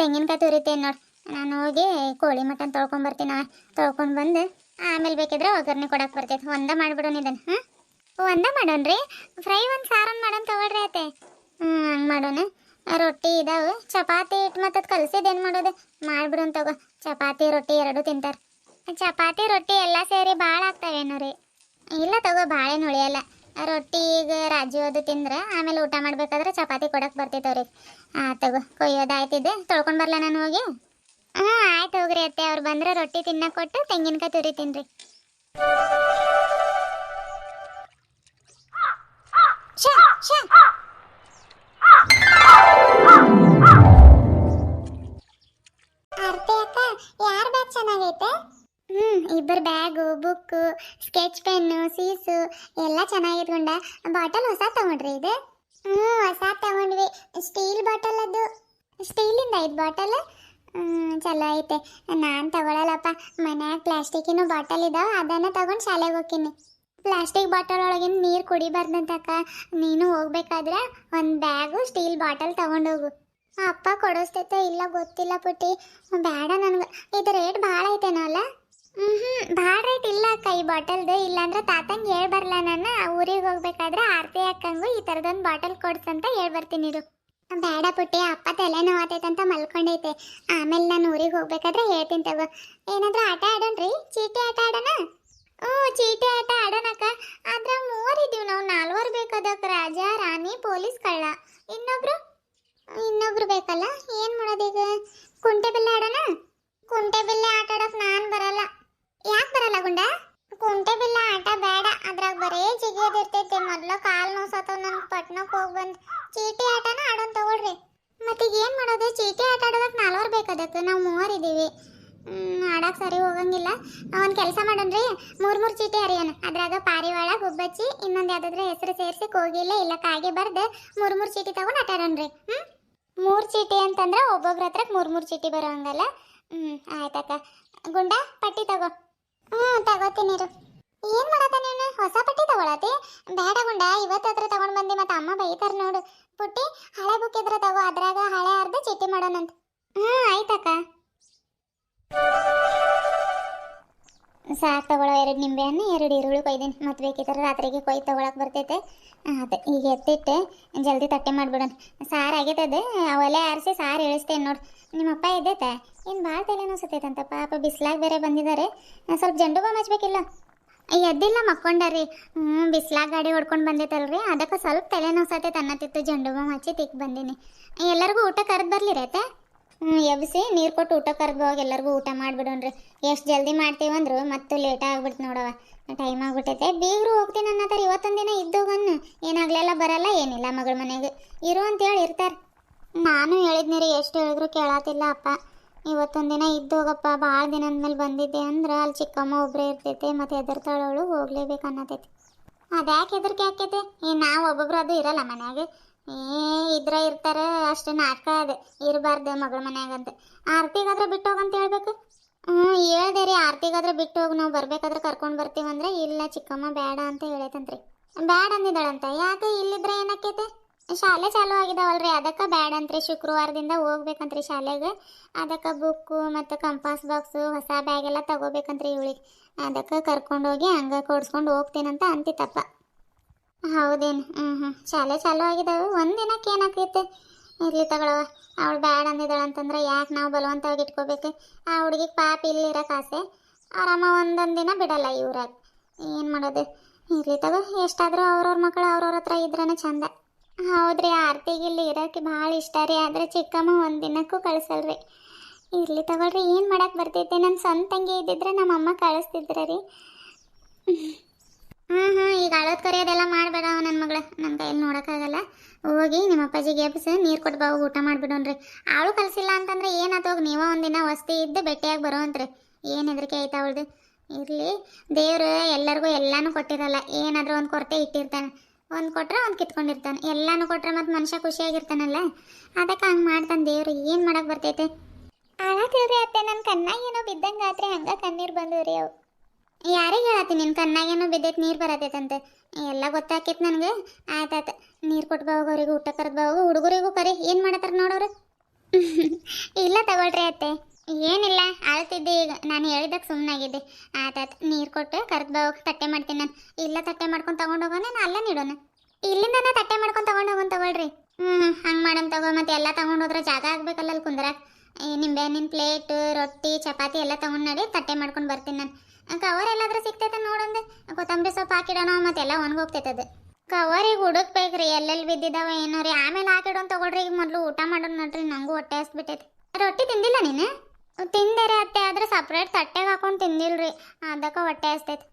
ತೆಂಗಿನಕಾಯಿ ತುರಿತೇನೆ ನೋಡಿ. ನಾನು ಹೋಗಿ ಕೋಳಿ ಮಟನ್ ತೊಳ್ಕೊಂಬರ್ತೀನಿ. ತೊಳ್ಕೊಂಡು ಬಂದು ಆಮೇಲೆ ಬೇಕಿದ್ರೆ ಒಗ್ಗರಣೆ ಕೊಡಕ್ಕೆ ಬರ್ತೈತೆ. ಒಂದ ಮಾಡಿಬಿಡೋಣ ಇದನ್ನು. ಒಂದ ಮಾಡೋಣ್ರಿ. ಫ್ರೈ ಒಂದು ಸಾರನ್ನು ಮಾಡೋಣ ತಗೊಳ್ರಿ ಆಯ್ತೆ. ಹಂಗೆ ಮಾಡೋಣ. ರೊಟ್ಟಿ ಇದಾವೆ, ಚಪಾತಿ ಇಟ್ಟು ಮತ್ತೆ ಕಲಸಿದ್ದೇನು ಮಾಡೋದು ಮಾಡಿಬಿಡೋಣ ತಗೋ. ಚಪಾತಿ ರೊಟ್ಟಿ ಎರಡೂ ತಿಂತಾರೆ. ಚಪಾತಿ ರೊಟ್ಟಿ ಎಲ್ಲ ಸೇರಿ ಭಾಳ ಆಗ್ತಾವೇನೋ ರೀ? ಇಲ್ಲ ತಗೋ, ಭಾಳೇನು ಉಳಿಯಲ್ಲ. ರೊಟ್ಟಿ ಈಗ ರಾಜು ಅದು ತಿಂದ್ರೆ ಆಮೇಲೆ ಊಟ ಮಾಡ್ಬೇಕಾದ್ರೆ ಚಪಾತಿ ಕೊಡಕ್ಕೆ ಬರ್ತೈತೆ ಅವ್ರಿಗೆ. ತಗೋ ಕೊಯ್ಯೋದು ಆಯ್ತಿದ್ದೆ, ತೊಳ್ಕೊಂಡು ಬರಲ ನಾನು ಹೋಗಿ. ಆಯ್ತು ಹೋಗ್ರಿ ಅತ್ತೆ. ಅವ್ರು ಬಂದರೆ ರೊಟ್ಟಿ ತಿನ್ನಕ್ಕೆ ಕೊಟ್ಟು ತೆಂಗಿನಕಾಯಿ ತುರಿತೀನಿ ರೀ. ಆರ್ತಿ ಅಕ್ಕ, ಯಾರ ಬ್ಯಾಗ್ ಚೆನ್ನಾಗೈತೆ? ಇಬ್ಬರು ಬ್ಯಾಗು, ಬುಕ್ಕು, ಸ್ಕೆಚ್ ಪೆನ್ನು, ಸೀಸು ಎಲ್ಲ ಚೆನ್ನಾಗಿಟ್ಕೊಂಡ. ಬಾಟಲ್ ಹೊಸ ತಗೊಂಡ್ರಿ ಇದು? ಹೊಸ ತಗೊಂಡ್ವಿ. ಸ್ಟೀಲ್ ಬಾಟಲ್ ಅದು. ಸ್ಟೀಲಿಂದ ಇದು ಬಾಟಲ್. ಚಲೋ ಐತೆ. ನಾನು ತಗೊಳಲ್ಲಪ್ಪ. ಮನ್ಯಾಗ ಪ್ಲಾಸ್ಟಿಕ್ಕಿನ ಬಾಟಲ್ ಇದಾವ, ಅದನ್ನ ತಗೊಂಡು ಶಾಲೆಗೆ ಹೋಗ್ತೀನಿ. ಪ್ಲಾಸ್ಟಿಕ್ ಬಾಟಲ್ ಒಳಗಿನ ನೀರು ಕುಡಿಬಾರ್ದಂತಕ್ಕ. ನೀನು ಹೋಗ್ಬೇಕಾದ್ರೆ ಒಂದು ಬ್ಯಾಗು ಸ್ಟೀಲ್ ಬಾಟಲ್ ತಗೊಂಡೋಗು. ಅಪ್ಪ ಕೊಡಿಸ್ತೈತೆ ಇಲ್ಲ ಗೊತ್ತಿಲ್ಲ ಪುಟ್ಟಿ. ಬೇಡ ನನಗೆ. ಇದು ರೇಟ್ ಭಾಳ ಐತೇನೋ ಅಲ್ಲ? ಭಾಳ ರೇಟ್ ಇಲ್ಲ ಅಕ್ಕ ಈ ಬಾಟಲ್ದು. ಇಲ್ಲಾಂದ್ರೆ ತಾತಂಗೆ ಹೇಳಿ ಬರಲ್ಲ, ನಾನು ಊರಿಗೆ ಹೋಗ್ಬೇಕಾದ್ರೆ ಆರತಿ ಅಕ್ಕಂಗು ಈ ಥರದೊಂದು ಬಾಟಲ್ ಕೊಡ್ಸಂತ ಹೇಳಿ ಬರ್ತೀನಿ ಇರು. ಬೇಡ ಪುಟ್ಟಿ, ಅಪ್ಪ ತಲೆನೋವಾತೈತಂತ ಮಲ್ಕೊಂಡೈತೆ. ಆಮೇಲೆ ನಾನು ಊರಿಗೆ ಹೋಗ್ಬೇಕಾದ್ರೆ ಹೇಳ್ತೀನಿ ತಗೋ. ಏನಾದರೂ ಆಟ ಆಡೋಣ್ರಿ? ಚೀಟಿ ಆಟ ಆಡೋಣ? ಚೀಟಿ ಆಟ ಆಡೋಣಕ್ಕ. ಆದ್ರೆ ಮೂವರಿದ್ದೀವಿ ನಾವು, 4 ಬೇಕದಕ್ಕೆ. ರಾಜ, ರಾಣಿ, ಪೊಲೀಸ್, ಕಳ್ಳ. ಇನ್ನೊಬ್ರು ಬೇಕಲ್ಲ. ಏನು ಮಾಡೋದೀಗ? ಕುಂಟೆ ಬಿಲ್ಲೆ ಆಡೋಣ? ಕುಂಟೆ ಬಿಲ್ಲೆ ಆಟ ಆಡೋಕೆ ನಾನು ಬರಲ್ಲ. ಯಾಕೆ ಬರಲ್ಲ ಗುಂಡ? ಕುಂಟೆ ಬಿಲ್ಲೆ ಆಟ ಬೇಡ, ಅದ್ರಾಗ ಬರೇ ಜಿಗಿಯೋದಿರ್ತೈತಿ. ಮೊದಲು ಕಾಲು ನೋಸತ್ತವ ನನಗೆ, ಪಟ್ನಕ್ಕೆ ಹೋಗಿ ಬಂದು. ಚೀಟಿ ಆಟನ ಆಡೋಣ ತಗೊಳ್ರಿ. ಮತ್ತೀಗ ಏನು ಮಾಡೋದು? ಚೀಟಿ ಆಟ ಆಡೋದಕ್ಕೆ 4 ಬೇಕದಕ್ಕೆ, ನಾವು 3 ಇದ್ದೀವಿ. ಆಡಕ್ಕೆ ಸರಿ ಹೋಗಂಗಿಲ್ಲ. ಒಂದು ಕೆಲಸ ಮಾಡೋಣ್ರಿ, 3 ಚೀಟಿ ಹರಿಯೋಣ. ಅದ್ರಾಗ ಪಾರಿವಾಳ, ಗುಬ್ಬಚ್ಚಿ, ಇನ್ನೊಂದು ಯಾವುದಾದ್ರೆ ಹೆಸರು ಸೇರಿಸಿ ಕೋಗಿಲೆ ಇಲ್ಲ ಕಾಗೆ ಬರ್ದು 3 ಚೀಟಿ ತಗೊಂಡು ಆಟ ಆಡೋಣ್ರಿ. 3 ಚೀಟಿ ಅಂತಂದ್ರೆ ಒಬ್ಬೊಬ್ರ ಹತ್ರಕ್ಕೆ 3 ಚೀಟಿ ಬರೋ ಹಂಗಲ್ಲ. ಆಯ್ತಕ್ಕ. ಗುಂಡ ಪಟ್ಟಿ ತಗೋ. ತಗೋತೀನಿ ಇರು. ಏನು ಮಾಡತ್ತ ನೀನು? ಹೊಸ ಪಟ್ಟಿ ತಗೊಳತಿ? ಬೇಡ ಗುಂಡ, ಇವತ್ತು ಹತ್ರ ತಗೊಂಡು ಬಂದು ಮತ್ತೆ ಅಮ್ಮ ಬೈತಾರೆ ನೋಡು. ಪುಟ್ಟಿ, ಹಳೆ ಬುಕ್ ಇದ್ರೆ ತಗೋ, ಅದ್ರಾಗ ಹಳೆ ಅರ್ಧ ಚೀಟಿ ಮಾಡೋಣಂತ. ಆಯ್ತಕ್ಕ. ಸಾಕು ತಗೊಳ್ಳೋ. 2 ನಿಂಬೆಹಣ್ಣು, 2 ಈರುಳ್ಳಿ ಕೊಯ್ದೀನಿ. ಮತ್ತೆ ಬೇಕಿದ್ರೆ ರಾತ್ರಿಗೆ ಕೊಯ್ದು ತಗೊಳಕ್ಕೆ ಬರ್ತೈತೆ. ಅದೇ ಈಗ ಎತ್ತಿಟ್ಟು ಜಲ್ದಿ ತಟ್ಟೆ ಮಾಡಿಬಿಡೋಣ. ಸಾರು ಆಗೈತದ, ಒಲೆ ಆರಿಸಿ ಸಾರು ಇಳಿಸ್ತೇನೆ ನೋಡಿ. ನಿಮ್ಮಪ್ಪ ಎದ್ದೈತೆ? ಏನು ಭಾಳ ತಲೆನೋ ಸತ್ತೈತಂತ ಪಾಪ. ಬಿಸ್ಲಾಗ ಬೇರೆ ಬಂದಿದ್ದಾರೆ. ಸ್ವಲ್ಪ ಜಂಡು ಬಾಮ್ ಹಚ್ಬೇಕಿಲ್ಲ? ಎದ್ದಿಲ್ಲ, ಮಕ್ಕೊಂಡಾರಿ. ಬಿಸ್ಲಾಗ ಗಾಡಿ ಹೊಡ್ಕೊಂಡು ಬಂದೈತಲ್ರಿ, ಅದಕ್ಕೆ ಸ್ವಲ್ಪ ತಲೆನೋ ಸತ್ತೈತೆ ಅನ್ನತ್ತಿತ್ತು. ಜಂಡು ಬಾಮ್ ಹಚ್ಚಿ ತಿಕ್ ಬಂದೀನಿ. ಎಲ್ಲರಿಗೂ ಊಟ ಕರೆದು ಬರ್ಲಿರೈತೆ? ಎಬ್ಬಿಸಿ ನೀರು ಕೊಟ್ಟು ಊಟ ಕರೆದು ಹೋಗಿ ಎಲ್ಲರಿಗೂ ಊಟ ಮಾಡಿಬಿಡೋಣ್ರಿ. ಎಷ್ಟು ಜಲ್ದಿ ಮಾಡ್ತೀವಂದ್ರು ಮತ್ತು ಲೇಟ್ ಆಗ್ಬಿಡ್ತು ನೋಡವ. ಟೈಮ್ ಆಗ್ಬಿಟ್ಟೈತೆ. ಬೀಗರು ಹೋಗ್ತೀನಿ ಅನ್ನತ್ತಾರೆ. ಇವತ್ತೊಂದು ದಿನ ಇದ್ದೋಗನ್ನು ಏನಾಗ್ಲೆಲ್ಲ ಬರಲ್ಲ, ಏನಿಲ್ಲ ಮಗಳ ಮನೆಗೆ ಇರು ಅಂತೇಳಿ ಇರ್ತಾರೆ. ನಾನು ಹೇಳಿದ್ನಿರಿ, ಎಷ್ಟು ಹೇಳಿದ್ರು ಕೇಳತ್ತಿಲ್ಲ ಅಪ್ಪ. ಇವತ್ತೊಂದು ದಿನ ಇದ್ದೋಗಪ್ಪ, ಭಾಳ ದಿನ ಅಂದಮೇಲೆ ಬಂದಿದ್ದೆ ಅಂದ್ರೆ ಅಲ್ಲಿ ಚಿಕ್ಕಮ್ಮ ಒಬ್ಬರೇ ಇರ್ತೈತೆ, ಮತ್ತು ಹೆದರ್ತಾಳವಳು, ಹೋಗ್ಲೇಬೇಕು ಅನ್ನತೈತಿ. ಅದ್ಯಾಕೆ ಹೆದರಿಕೆ ಆಕೈತೆ? ನಾವು ಒಬ್ಬೊಬ್ರು ಅದು ಇರಲ್ಲ ಮನ್ಯಾಗ. ಇದ್ರೆ ಇರ್ತಾರೆ ಅಷ್ಟು. ನಾಟಕ ಅದೇ ಇರಬಾರ್ದು ಮಗಳ ಮನ್ಯಾಗಂತ. ಆರ್ತಿಗಾದ್ರೆ ಬಿಟ್ಟು ಹೋಗಂತ ಹೇಳ್ಬೇಕು. ಹೇಳ್ದೆ ರೀ, ಆರ್ತಿಗಾದ್ರೆ ಬಿಟ್ಟು ಹೋಗಿ ನಾವು ಬರ್ಬೇಕಾದ್ರೆ ಕರ್ಕೊಂಡು ಬರ್ತೀವಂದ್ರೆ ಇಲ್ಲ ಚಿಕ್ಕಮ್ಮ ಬೇಡ ಅಂತ ಹೇಳೈತಂತ್ರಿ. ಬೇಡ ಅಂದಿದ್ದಾಳಂತ. ಯಾಕೆ? ಇಲ್ಲಿದ್ರೆ ಏನಕ್ಕೈತೆ? ಶಾಲೆ ಚಾಲು ಆಗಿದಾವಲ್ರಿ, ಅದಕ್ಕೆ ಬೇಡ ಅಂತ್ರಿ. ಶುಕ್ರವಾರದಿಂದ ಹೋಗ್ಬೇಕಂತ್ರಿ ಶಾಲೆಗೆ. ಅದಕ್ಕೆ ಬುಕ್ಕು ಮತ್ತು ಕಂಪಾಸ್ ಬಾಕ್ಸು, ಹೊಸ ಬ್ಯಾಗ್ ಎಲ್ಲ ತಗೋಬೇಕಂತ್ರಿ ಇವಳಿಗೆ. ಅದಕ್ಕೆ ಕರ್ಕೊಂಡೋಗಿ ಹಂಗೆ ಕೊಡ್ಸ್ಕೊಂಡು ಹೋಗ್ತೀನಂತ ಅಂತಿತ್ತಪ್ಪ. ಹೌದೇನು? ಶಾಲೆ ಚಾಲು ಆಗಿದ್ದಾವೆ. ಒಂದು ದಿನಕ್ಕೆ ಏನಾಕೈತೆ? ಇರ್ಲಿ ತಗೊಳವ. ಅವಳು ಬ್ಯಾಡ ಅಂದಿದ್ದಾಳೆ ಅಂತಂದ್ರೆ ಯಾಕೆ ನಾವು ಬಲವಂತವಾಗಿ ಇಟ್ಕೋಬೇಕು? ಆ ಹುಡುಗಿಗೆ ಪಾಪ ಇಲ್ಲಿ ಇರೋಕೆ ಆಸೆ. ಆರಾಮ ಒಂದೊಂದು ದಿನ ಬಿಡಲ್ಲ ಇವ್ರಾಗ. ಏನು ಮಾಡೋದು? ಇರ್ಲಿ ತಗೋ. ಎಷ್ಟಾದರೂ ಅವ್ರವ್ರ ಮಕ್ಕಳು ಅವ್ರವ್ರ ಹತ್ರ ಇದ್ರೇ ಚಂದ. ಹೌದ್ರಿ, ಆರ್ತಿಗೆ ಇಲ್ಲಿ ಇರೋಕ್ಕೆ ಭಾಳ ಇಷ್ಟ ರೀ. ಆದರೆ ಚಿಕ್ಕಮ್ಮ ಒಂದು ದಿನಕ್ಕೂ ಕಳಿಸಲ್ರಿ. ಇರ್ಲಿ ತಗೊಳ್ರಿ, ಏನು ಮಾಡಕ್ಕೆ ಬರ್ತೈತೆ? ನನ್ನ ಸ್ವಂತ ತಂಗಿ ಇದ್ದಿದ್ರೆ ನಮ್ಮಮ್ಮ ಕಳಿಸ್ತಿದ್ರೆ ರೀ. ಈಗ ಅಳೋದು ಕರೆಯೋದೆಲ್ಲ ಮಾಡಬೇಡ ನನ್ನ ಮಗಳ. ನನ್ನ ಕೈಯಲ್ಲಿ ನೋಡೋಕ್ಕಾಗಲ್ಲ. ಹೋಗಿ ನಿಮ್ಮ ಅಪ್ಪಾಜಿಗೆ ಎಬ್ಬಿಸಿ ನೀರು ಕೊಟ್ಟು ಬಾ, ಊಟ ಮಾಡಿಬಿಡೋಣ್ರಿ. ಆಳು ಕಲಿಸಿಲ್ಲ ಅಂತಂದ್ರೆ ಏನಾತೋಗಿ ನೀವೋ ಒಂದಿನ ವಸ್ತಿ ಇದ್ದು ಭೇಟಿಯಾಗಿ ಬರೋವಂತ್ರಿ. ಏನು ಹೆದರಿಕೆ ಆಯ್ತು ಅವಳ್ದು? ಇರಲಿ, ದೇವ್ರು ಎಲ್ಲರಿಗೂ ಎಲ್ಲನೂ ಕೊಟ್ಟಿರಲ್ಲ. ಏನಾದರೂ ಒಂದು ಕೊರತೆ ಇಟ್ಟಿರ್ತಾನೆ. ಒಂದು ಕೊಟ್ಟರೆ ಒಂದು ಕಿತ್ಕೊಂಡಿರ್ತಾನೆ. ಎಲ್ಲನೂ ಕೊಟ್ಟರೆ ಮತ್ತು ಮನುಷ್ಯ ಖುಷಿಯಾಗಿರ್ತಾನಲ್ಲ, ಅದಕ್ಕೆ ಹಂಗೆ ಮಾಡ್ತಾನೆ ದೇವ್ರು. ಏನು ಮಾಡಕ್ಕೆ ಬರ್ತೈತೆ? ಆಳಾತಿಲ್ರಿ ಅತ್ತೆ, ನನ್ನ ಕಣ್ಣಾಗೇನೋ ಬಿದ್ದಂಗೆ ಆತ್ರಿ. ಹಂಗೆ ಕಣ್ಣೀರು ಬಂದವ್ರಿ ಅವು. ಯಾರಿಗೆ ಹೇಳತ್ತಿ? ನಿನ್ನ ಕಣ್ಣಾಗೇನೋ ಬಿದ್ದೈತೆ, ನೀರು ಬರತೈತಂತೆ. ಎಲ್ಲ ಗೊತ್ತಾಕೈತೆ ನನಗೆ. ಆಯ್ತಾಯ್ತು, ನೀರು ಕೊಟ್ಟು ಬಾ, ಅವ್ರಿಗೆ ಊಟ ಕರೆದು ಬಾ. ಹುಡುಗರಿಗೂ ಕರಿ. ಏನು ಮಾಡತ್ತಾರ ನೋಡೋರು? ಇಲ್ಲ ತಗೊಳ್ರಿ ಅತ್ತೆ, ಏನಿಲ್ಲ. ಅಳ್ತಿದ್ದೆ ಈಗ. ನಾನು ಹೇಳಿದಾಗ ಸುಮ್ಮನಾಗಿದ್ದೆ. ಆಯ್ತಾಯ್ತು, ನೀರು ಕೊಟ್ಟು ಕರೆದು ಬಾ. ತಟ್ಟೆ ಮಾಡ್ತೀನಿ ನಾನು. ಇಲ್ಲ ತಟ್ಟೆ ಮಾಡ್ಕೊಂಡು ತೊಗೊಂಡು ಹೋಗೋಣ, ನಾನು ಅಲ್ಲ ನೀಡೋಣ. ಇಲ್ಲಿಂದ ತಟ್ಟೆ ಮಾಡ್ಕೊಂಡು ತೊಗೊಂಡು ಹೋಗೋಣ ತಗೊಳ್ರಿ. ಹಂಗೆ ಮಾಡೋಣ ತಗೋ. ಮತ್ತೆ ಎಲ್ಲ ತೊಗೊಂಡು ಹೋದ್ರೆ ಜಾಗ ಆಗ್ಬೇಕಲ್ಲ ಅಲ್ಲಿ ಕುಂದ್ರಾಗ. ನಿಂಬೆಹಣ್ಣಿನ ಪ್ಲೇಟು, ರೊಟ್ಟಿ, ಚಪಾತಿ ಎಲ್ಲ ತೊಗೊಂಡು ನಡಿ, ತಟ್ಟೆ ಮಾಡ್ಕೊಂಡು ಬರ್ತೀನಿ ನಾನು. ಕವರ್ ಎಲ್ಲಾದ್ರೂ ಸಿಗ್ತೈತೆ ನೋಡಂದು. ಕೊತ್ತಂಬರಿ ಸೊಪ್ಪು ಹಾಕಿಡೋಣ, ಮತ್ತೆಲ್ಲ ಒಣಗೋಗ್ತೈತದು. ಕವರಿಗೆ ಹುಡುಕ್ಬೇಕ್ರಿ, ಎಲ್ಲೆಲ್ಲಿ ಬಿದ್ದಿದ್ದಾವ ಏನೋ ರೀ. ಆಮೇಲೆ ಹಾಕಿಡೋಣ ತಗೊಳ್ರಿ. ಈಗ ಮೊದಲು ಊಟ ಮಾಡೋಣ ನೋಡ್ರಿ, ನನಗೂ ಹೊಟ್ಟೆ ಹಸ್ಬಿಟ್ಟೈತೆ. ರೊಟ್ಟಿ ತಿಂದಿಲ್ಲ ನೀನು? ತಿಂದರೆ ಅತ್ತೆ, ಆದರೆ ಸಪ್ರೇಟ್ ತಟ್ಟೆಗೆ ಹಾಕೊಂಡು ತಿಂದಿಲ್ರಿ, ಅದಕ್ಕೆ ಹೊಟ್ಟೆ ಹಸ್ತೈತೆ.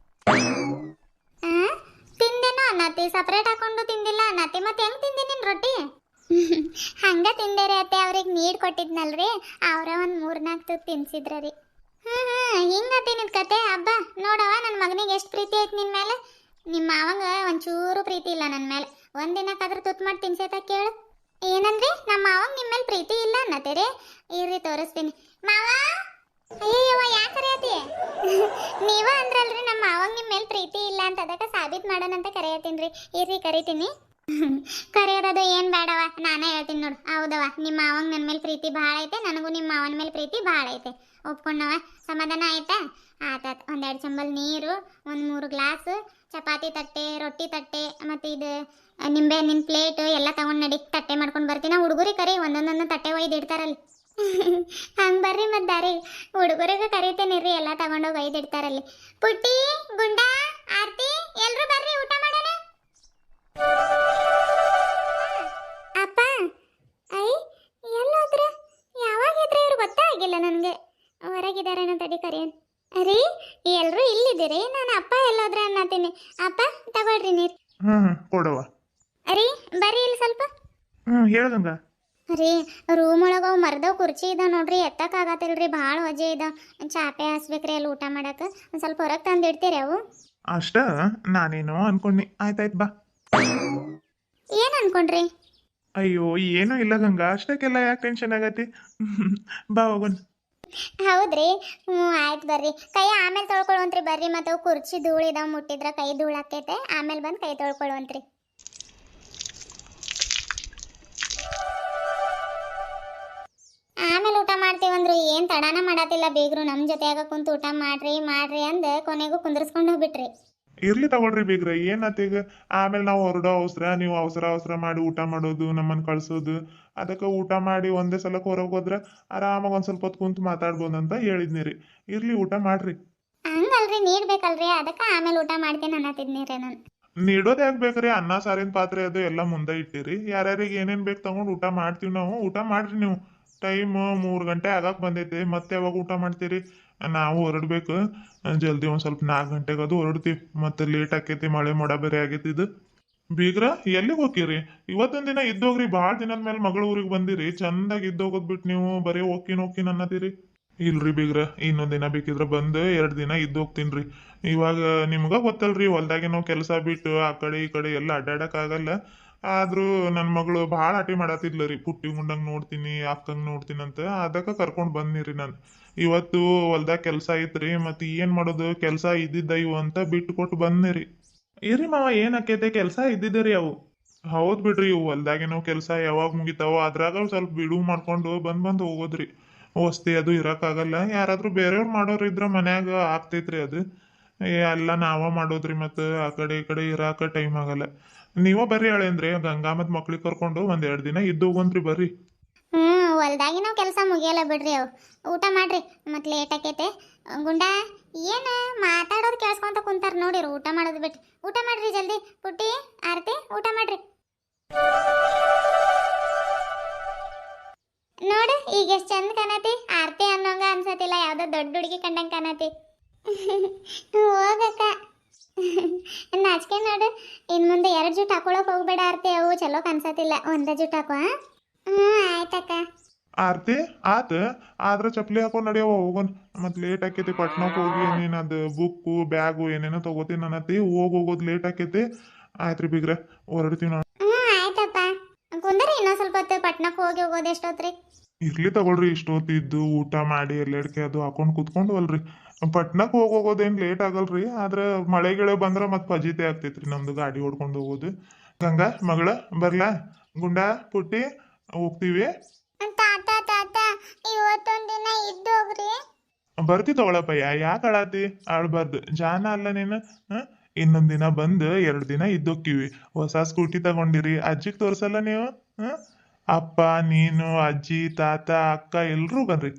ತಿಂದೇನೋ ಅನ್ನತ್ತಿ, ಸಪ್ರೇಟ್ ಹಾಕೊಂಡು ತಿಂದಿಲ್ಲ ಅನ್ನತ್ತಿ. ಮತ್ತೆ ಹೆಂಗೆ ತಿಂದಿ ನೀನು ರೊಟ್ಟಿ? ಹಂಗೆ ತಿಂದೇರಿ ಅತ್ತೆ, ಅವ್ರಿಗೆ ನೀರು ಕೊಟ್ಟಿದ್ನಲ್ರಿ, ಅವರೇ ಒಂದು 3-4 ತುತ್ತು ತಿನ್ಸಿದ್ರ ರೀ. ಹಿಂಗತ್ತಿ ನಿನ್ ಕತೆ. ಹಬ್ಬ ನೋಡವ, ನನ್ನ ಮಗನಿಗೆ ಎಷ್ಟು ಪ್ರೀತಿ ಐತೆ ನಿನ್ನ ಮೇಲೆ. ನಿಮ್ಮ ಮಾವಂಗ ಒಂಚೂರು ಪ್ರೀತಿ ಇಲ್ಲ ನನ್ನ ಮೇಲೆ. ಒಂದಿನಕ್ಕಾದ್ರೂ ತುತ್ತು ಮಾಡಿ ತಿನ್ಸೈತ ಕೇಳು. ಏನಂದ್ರಿ ನಮ್ಮ ಮಾವಂಗ್ ನಿಮ್ಮ ಮೇಲೆ ಪ್ರೀತಿ ಇಲ್ಲ ಅನ್ನತ್ತೀರಿ? ಇರ್ರಿ ತೋರಿಸ್ತೀನಿ. ಮಾವ, ಅಯ್ಯವ್ವ ಯಾಕೆ ಕರೆಯತಿ? ನೀವ ಅಂದ್ರಲ್ರಿ ನಮ್ಮ ಮಾವಂಗ್ ನಿಮ್ಮ ಮೇಲೆ ಪ್ರೀತಿ ಇಲ್ಲ ಅಂತ, ಅದಕ್ಕೆ ಸಾಬೀತ್ ಮಾಡೋಣಂತ ಕರೆಯತ್ತೀನ್ರಿ. ಇರ್ರಿ ಕರಿತೀನಿ. ಕರೆಯೋದು ಏನ್ ಬೇಡವ, ನಾನೇ ಹೇಳ್ತೀನಿ ನೋಡು. ಹೌದವ, ನಿಮ್ಮ ಮಾವಂಗ್ ನನ್ನ ಮೇಲೆ ಪ್ರೀತಿ ಭಾಳ ಐತೆ, ನನಗೂ ನಿಮ್ಮ ಮಾವನ ಮೇಲೆ ಪ್ರೀತಿ ಭಾಳ ಐತೆ. ಒಪ್ಕೊಂಡವ, ಸಮಾಧಾನ ಆಯ್ತಾ? ಆತಾತ್. ಒಂದೆರಡು ಚಂಬಲ್ ನೀರು, ಒಂದು 3 ಗ್ಲಾಸ್, ಚಪಾತಿ ತಟ್ಟೆ, ರೊಟ್ಟಿ ತಟ್ಟೆ, ಮತ್ತು ಇದು ನಿಂಬೆ ಹಣ್ಣಿನ ಪ್ಲೇಟ್ ಎಲ್ಲ ತಗೊಂಡ್ ನಡಿ. ತಟ್ಟೆ ಮಾಡ್ಕೊಂಡು ಬರ್ತೀನಿ. ಹುಡುಗರಿಗೆ ಕರಿ, ಒಂದೊಂದೊಂದು ತಟ್ಟೆ ಒಯ್ದು ಇಡ್ತಾರಲ್ಲಿ. ಹಂಗೆ ಬರ್ರಿ ಮತ್ತು ದಾರಿ ಹುಡುಗರಿಗೆ ಕರಿತೇನೆ ರೀ, ಎಲ್ಲ ತಗೊಂಡೋಗಿ ಒಯ್ದು ಇಡ್ತಾರಲ್ಲಿ. ಪುಟ್ಟಿ, ಗುಂಡ, ಆರ್ತಿ ಎಲ್ಲರೂ ಬರ್ರಿ, ಊಟ ಮಾಡೋಣ. ಅಪ್ಪ, ಐ ಎಲ್ಲೋದ್ರ? ಯಾವಾಗಿದ್ರೆ ಇವ್ರು ಗೊತ್ತಾಗಿಲ್ಲ ನನಗೆ. ಹೊರಗಿದಾರೇನೋ, ತಡಿ ಕರಿಯನ್. ಅರಿ, ಎಲ್ಲರೂ ಇಲ್ಲಿದ್ದೀರಿ, ನಾನು ಅಪ್ಪ ಎಲ್ಲೋದ್ರ ಅನ್ನತೀನಿ. ಅಪ್ಪ ತಗೊಳ್ರಿ ನೀರು. ಕೊಡವ. ಅರಿ ಬರ್ರಿ ಇಲ್ಲಿ ಸ್ವಲ್ಪ. ಹೇಳ್ದಂಗ. ರೀ, ರೂಮ್ ಒಳಗೆ ಅವು ಮರ್ದವ್ ಕುರ್ಚಿ ಇದಾವ ನೋಡ್ರಿ, ಎತ್ತಕ್ಕಾಗತ್ತಿಲ್ರಿ, ಭಾಳ ವಜೆ ಇದಾವ. ಚಾಪೆ ಹಾಸ್ಬೇಕ್ರಿ ಅಲ್ಲಿ ಊಟ ಮಾಡಕ್ಕೆ. ಒಂದು ಸ್ವಲ್ಪ ಹೊರಗೆ ತಂದು ಇಡ್ತೀರಿ ಅವು? ಅಷ್ಟ ನಾನೇನೋ ಅನ್ಕೊಂಡಿ. ಆಯ್ತಾಯ್ತು ಬಾ. ಏನು ಅನ್ಕೊಂಡ್ರಿ? ಅಯ್ಯೋ ಏನೂ ಇಲ್ಲ ಗಂಗಾ, ಅಷ್ಟಕ್ಕೆಲ್ಲ ಯಾಕೆ ಟೆನ್ಷನ್ ಆಗತಿ? ಬಾ ಹೋಗೋಣ. ಹೌದ್ರಿ, ಹ್ಞೂ ಆಯ್ತು ಬರ್ರಿ. ಕೈ ಆಮೇಲೆ ತೊಳ್ಕೊಳ್ಳುವಂತ್ರಿ ಬರ್ರಿ. ಮತ್ತು ಅವು ಕುರ್ಚಿ ಧೂಳು ಇದಾವೆ, ಮುಟ್ಟಿದ್ರೆ ಕೈ ಧೂಳು ಆಕೈತೆ. ಆಮೇಲೆ ಬಂದು ಕೈ ತೊಳ್ಕೊಳ್ಳುವಂತ್ರಿ. ಆಮೇಲೆ ಊಟ ಮಾಡ್ತೀವಂದ್ರು ಏನು ತಡಾನ ಮಾಡತ್ತಿಲ್ಲ ಬೀಗ್ರು. ನಮ್ಮ ಜೊತೆಯಾಗ ಕುಂತು ಊಟ ಮಾಡ್ರಿ ಮಾಡ್ರಿ ಅಂದೆ ಕೊನೆಗೂ ಕುಂದರ್ಸ್ಕೊಂಡು ಹೋಗ್ಬಿಟ್ರಿ. ಇರ್ಲಿ ತಗೊಳ್ರಿ ಬೀಗ್ರ, ಏನಾತೀಗ? ಆಮೇಲೆ ನಾವು ಹೊರಡೋ ಅವಸರ, ನೀವು ಅವಸರ ಮಾಡಿ ಊಟ ಮಾಡೋದು, ನಮ್ಮನ್ನು ಕಳ್ಸೋದು. ಅದಕ್ಕೆ ಊಟ ಮಾಡಿ ಒಂದೇ ಸಲಕ್ಕೆ ಹೊರಗೆ ಹೋದ್ರೆ ಆರಾಮಾಗಿ ಒಂದು ಸ್ವಲ್ಪ ಹೊತ್ತು ಕುಂತು ಮಾತಾಡ್ಬೋದಂತ ಹೇಳಿದ್ನಿರಿ. ಇರ್ಲಿ ಊಟ ಮಾಡ್ರಿ. ಹಂಗಲ್ರಿ, ನೀಡ್ಬೇಕಲ್ರಿ, ಅದಕ್ಕೆ ಆಮೇಲೆ ಊಟ ಮಾಡ್ತೀನಿ ಅನ್ನತ್ತಿದ್ನಿರಿ ನಾನು. ನೀಡೋದು ಯಾಕೆ ಬೇಕ್ರಿ? ಅನ್ನ ಸಾರಿನ ಪಾತ್ರೆ ಅದು ಎಲ್ಲ ಮುಂದೆ ಇಟ್ಟಿರಿ. ಯಾರ್ಯಾರಿಗೆ ಏನೇನು ಬೇಕು ತಗೊಂಡು ಊಟ ಮಾಡ್ತೀವಿ ನಾವು. ಊಟ ಮಾಡ್ರಿ ನೀವು. ಟೈಮ್ 3 ಗಂಟೆ ಆಗಕ್ಕೆ ಬಂದೈತೆ, ಮತ್ತೆ ಯಾವಾಗ ಊಟ ಮಾಡ್ತೀರಿ? ನಾವು ಹೊರಡ್ಬೇಕು ಜಲ್ದಿ. ಒಂದು ಸ್ವಲ್ಪ 4 ಗಂಟೆಗೆ ಅದು ಹೊರಡ್ತೀವಿ. ಮತ್ತೆ ಲೇಟ್ ಆಕೈತಿ, ಮಳೆ ಮೋಡ ಬೇರೆ ಆಗೈತಿ. ಇದು ಬೀಗ್ರ ಎಲ್ಲಿಗೆ ಹೋಗಿರಿ? ಇವತ್ತೊಂದು ದಿನ ಇದ್ದೋಗ್ರಿ. ಭಾಳ ದಿನದ ಮೇಲೆ ಮಗಳ ಊರಿಗೆ ಬಂದಿರಿ, ಚಂದಾಗಿ ಇದ್ದೋಗೋದ್ ಬಿಟ್ಟು ನೀವು ಬರೀ ಹೋಗ್ತೀನಿ ಅನ್ನತ್ತೀರಿ. ಇಲ್ರಿ ಬೀಗ್ರ, ಇನ್ನೊಂದು ದಿನ ಬೇಕಿದ್ರೆ ಬಂದು 2 ದಿನ ಇದ್ದೋಗ್ತೀನಿ. ಇವಾಗ ನಿಮ್ಗೆ ಗೊತ್ತಲ್ರಿ, ಹೊಲ್ದಾಗೆ ನಾವು ಕೆಲಸ ಬಿಟ್ಟು ಆ ಕಡೆ ಈ ಕಡೆ ಎಲ್ಲ ಅಡ್ಡಾಡಕ್ಕಾಗಲ್ಲ. ಆದ್ರೂ ನನ್ನ ಮಗಳು ಭಾಳ ಆಟಿ ಮಾಡತ್ತಿದ್ಲ ರೀ. ಪುಟ್ಟಿ ಗುಂಡಂಗೆ ನೋಡ್ತೀನಿ, ಅಕ್ಕಂಗೆ ನೋಡ್ತೀನಿ ಅಂತ. ಅದಕ್ಕೆ ಕರ್ಕೊಂಡು ಬಂದಿರಿ ನಾನು. ಇವತ್ತು ಹೊಲ್ದಾಗ ಕೆಲಸ ಐತ್ರಿ, ಮತ್ತು ಏನು ಮಾಡೋದು, ಕೆಲಸ ಇದ್ದಿದ್ದ ಇವು ಅಂತ ಬಿಟ್ಟು ಕೊಟ್ಟು ಬಂದಿರಿ. ಇರಿ ಮಾವ, ಏನಕ್ಕೈತೆ ಕೆಲಸ ಇದ್ದಿದ್ದೀರಿ ಅವು. ಹೌದು ಬಿಡ್ರಿ, ಇವು ಹೊಲ್ದಾಗೆ ನಾವು ಕೆಲಸ ಯಾವಾಗ ಮುಗಿತಾವೋ ಅದ್ರಾಗ ಸ್ವಲ್ಪ ಬಿಡುವು ಮಾಡ್ಕೊಂಡು ಬಂದು ಹೋಗೋದ್ರಿ. ವಸ್ತಿ ಅದು ಇರೋಕ್ಕಾಗಲ್ಲ. ಯಾರಾದರೂ ಬೇರೆಯವ್ರು ಮಾಡೋರು ಇದ್ರೆ ಮನ್ಯಾಗ ಆಗ್ತೈತ್ರಿ ಅದು. ಎಲ್ಲ ನಾವ ಮಾಡೋದ್ರಿ, ಮತ್ತು ಆ ಕಡೆ ಈ ಕಡೆ ಇರಾಕ ಟೈಮ್ ಆಗಲ್ಲ. ನೀವ ಬರ್ರಿ ಹೇಳೇನ್ರಿ, ಗಂಗಾ ಮತ್ತು ಮಕ್ಳಿಗೆ ಕರ್ಕೊಂಡು 1-2 ದಿನ ಇದ್ದು ಹೋಗಂತ್ರಿ ಬರ್ರಿ. ಹೊಲ್ದಾಗಿ ನಾವು ಕೆಲಸ ಮುಗಿಯಲ್ಲ ಬಿಡ್ರಿ. ಅವು ಊಟ ಮಾಡ್ರಿ, ಮತ್ತೆ ಲೇಟ್ ಆಕೈತೆ. ಗುಂಡ ಏನು ಮಾತಾಡೋದು ಕೇಳಿಸ್ಕೊಂತ ಕುಂತಾರ ನೋಡಿರು, ಊಟ ಮಾಡೋದು ಬಿಟ್ಟು. ಊಟ ಮಾಡ್ರಿ ಜಲ್ದಿ. ಪುಟ್ಟಿ, ಆರತಿ ಊಟ ಮಾಡ್ರಿ. ನೋಡು ಈಗ ಎಷ್ಟು ಚಂದ ಕಾಣತಿ. ಆರತಿ ಅನ್ನೋಂಗ ಅನ್ಸತಿಲ್ಲ, ಯಾವ್ದೋ ದೊಡ್ಡ ಹುಡುಗಿ ಕಂಡಂಗೆ ಕಾಣತಿ. ಹೋಗಕ್ಕ, ನಾಚಿಕೆ ನೋಡು. ಇನ್ ಮುಂದೆ 2 ಜೂಟ್ ಹಾಕೊಳಕ್ ಹೋಗ್ಬೇಡ ಆರ್ತಿ, ಅವು ಚಲೋ ಕಾಣಿಸತಿಲ್ಲ. ಒಂದೇ ಜೂಟ್ ಹಾಕೋ. ಆಯ್ತಕ್ಕ. ಆರ್ತಿ ಆತ, ಆದ್ರೆ ಚಪ್ಪಲಿ ಹಾಕೊಂಡು ನಡೆಯವ ಹೋಗೋಣ. ಮತ್ತೆ ಲೇಟ್ ಆಕೈತಿ, ಪಟ್ನಕ್ಕೆ ಹೋಗಿ ನೀನು ಅದು ಬುಕ್ಕು ಬ್ಯಾಗು ಏನೇನೋ ತಗೋತೀನಿ ಅನ್ನತಿ. ಹೋಗೋದು ಲೇಟ್ ಆಕೈತಿ. ಆಯ್ತ್ರಿ ಬೀಗ್ರ, ಹೊರಡ್ತೀವಿ ನಾವು. ಆಯ್ತಪ್ಪ, ಕುಂದರಿ ಇನ್ನೊಂದು ಸ್ವಲ್ಪ ಹೊತ್ತು. ಪಟ್ನಕ್ಕೆ ಹೋಗೋದು ಎಷ್ಟೊತ್ರಿ? ಇರ್ಲಿ ತಗೊಳ್ರಿ, ಇಷ್ಟೊತ್ತಿದ್ದು ಊಟ ಮಾಡಿ ಎಲ್ಲೆಡ್ಕೆ ಅದು ಹಾಕೊಂಡು ಕುತ್ಕೊಂಡು ಅಲ್ರಿ. ಪಟ್ನಕ್ಕೆ ಹೋಗೋದೇನು ಲೇಟ್ ಆಗಲ್ರಿ. ಆದ್ರೆ ಮಳೆ ಗಿಳೆ ಬಂದ್ರೆ ಮತ್ತೆ ಫಜೀತಿ ಆಗ್ತೈತ್ರಿ ನಮ್ದು ಗಾಡಿ ಹೊಡ್ಕೊಂಡು ಹೋಗೋದು. ಗಂಗಾ ಮಗಳ ಬರ್ಲಾ? ಗುಂಡ, ಪುಟ್ಟಿ ಹೋಗ್ತೀವಿ. ತಾತ ಇವತ್ತೊಂದು ದಿನ ಇದ್ದೋಗ್ರಿ. ಬರ್ತಿ ತಗೊಳಪ್ಪಯ್ಯ, ಯಾಕೆ ಅಳಾತಿ? ಆಳ್ಬಾರ್ದು, ಜಾನ ಅಲ್ಲ ನೀನು. ಇನ್ನೊಂದ್ ದಿನ ಬಂದು 2 ದಿನ ಇದ್ದೋಕ್ಕಿವಿ. ಹೊಸ ಸ್ಕೂಟಿ ತಗೊಂಡಿರಿ, ಅಜ್ಜಿಗೆ ತೋರ್ಸಲ್ಲ ನೀವು? ಅಪ್ಪ, ನೀನು, ಅಜ್ಜಿ, ತಾತ, ಅಕ್ಕ ಎಲ್ರೂ ಬನ್ರಿ.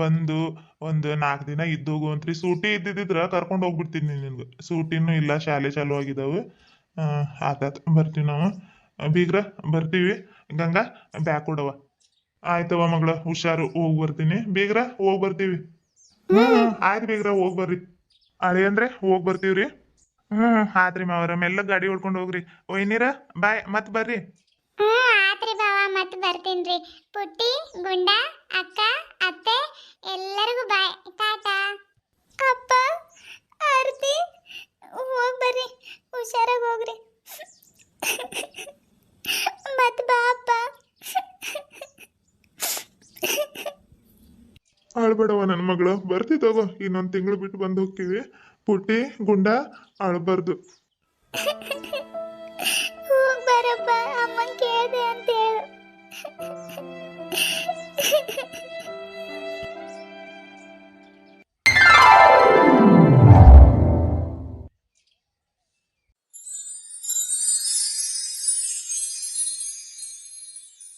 ಬಂದು ಒಂದು 4 ದಿನ ಇದ್ದೋಗುವಂತ್ರಿ. ಸೂಟಿ ಇದ್ದಿದ್ರೆ ಕರ್ಕೊಂಡು ಹೋಗ್ಬಿಡ್ತೀನಿ ನಿನ್ಗೆ. ಸೂಟಿನೂ ಇಲ್ಲ, ಶಾಲೆ ಚಾಲು ಆಗಿದಾವೆ. ಆತಾತ, ಬರ್ತೀವಿ ನಾವು. ಬೀಗ್ರ ಬರ್ತೀವಿ. ಗಂಗಾ ಬ್ಯಾಗ್ ಕೊಡವ. ಆಯ್ತವ ಮಗಳ, ಹುಷಾರು. ಹೋಗಿ ಬರ್ತೀನಿ. ಬೀಗ್ರ ಹೋಗಿ ಬರ್ತೀವಿ. ಆಯ್ತು ಬೀಗ್ರ, ಹೋಗಿ ಬರ್ರಿ. ಅಳಿ ಅಂದ್ರೆ ಹೋಗಿ ಬರ್ತೀವ್ರಿ. ಆತ್ರಿ ಮಾವರ, ಮೆಲ್ಲ ಗಾಡಿ ಹೊಡ್ಕೊಂಡು ಹೋಗ್ರಿ. ಒಯ್ನೀರ ಬಾಯ್, ಮತ್ತೆ ಬರ್ರಿ. ಆತ್ರಿ ಬಾವ, ಮತ್ತೆ ಬರ್ತೀನ್ರಿ. ಪುಟ್ಟಿ, ಗುಂಡ, ಅಕ್ಕ, ಅತ್ತೆ ಎಲ್ಲರಿಗೂ ಬಾಯ್, ಟಾಟಾ. ಅಪ್ಪ, ಆರತಿ ಹೋಗಿ ಬರ್ರಿ, ಹುಷಾರಾಗಿ ಹೋಗ್ರಿ. ಮತ್ತೆ ಬಾ ಅಪ್ಪ. ಅಳ್ಬೇಡವ ನನ್ನ ಮಗಳು ಬರ್ತಿ ತಗೋ ಇನ್ನೊಂದು ತಿಂಗಳು ಬಿಟ್ಟು ಬಂದು ಹೋಗ್ತೀವಿ ಪುಟ್ಟಿ ಗುಂಡ ಅಳ್ಬಾರ್ದು ಹೋಗ್ ಬರಪ್ಪ ಅಮ್ಮನ್ ಕೇಳಿದೆ ಅಂತ ಹೇಳು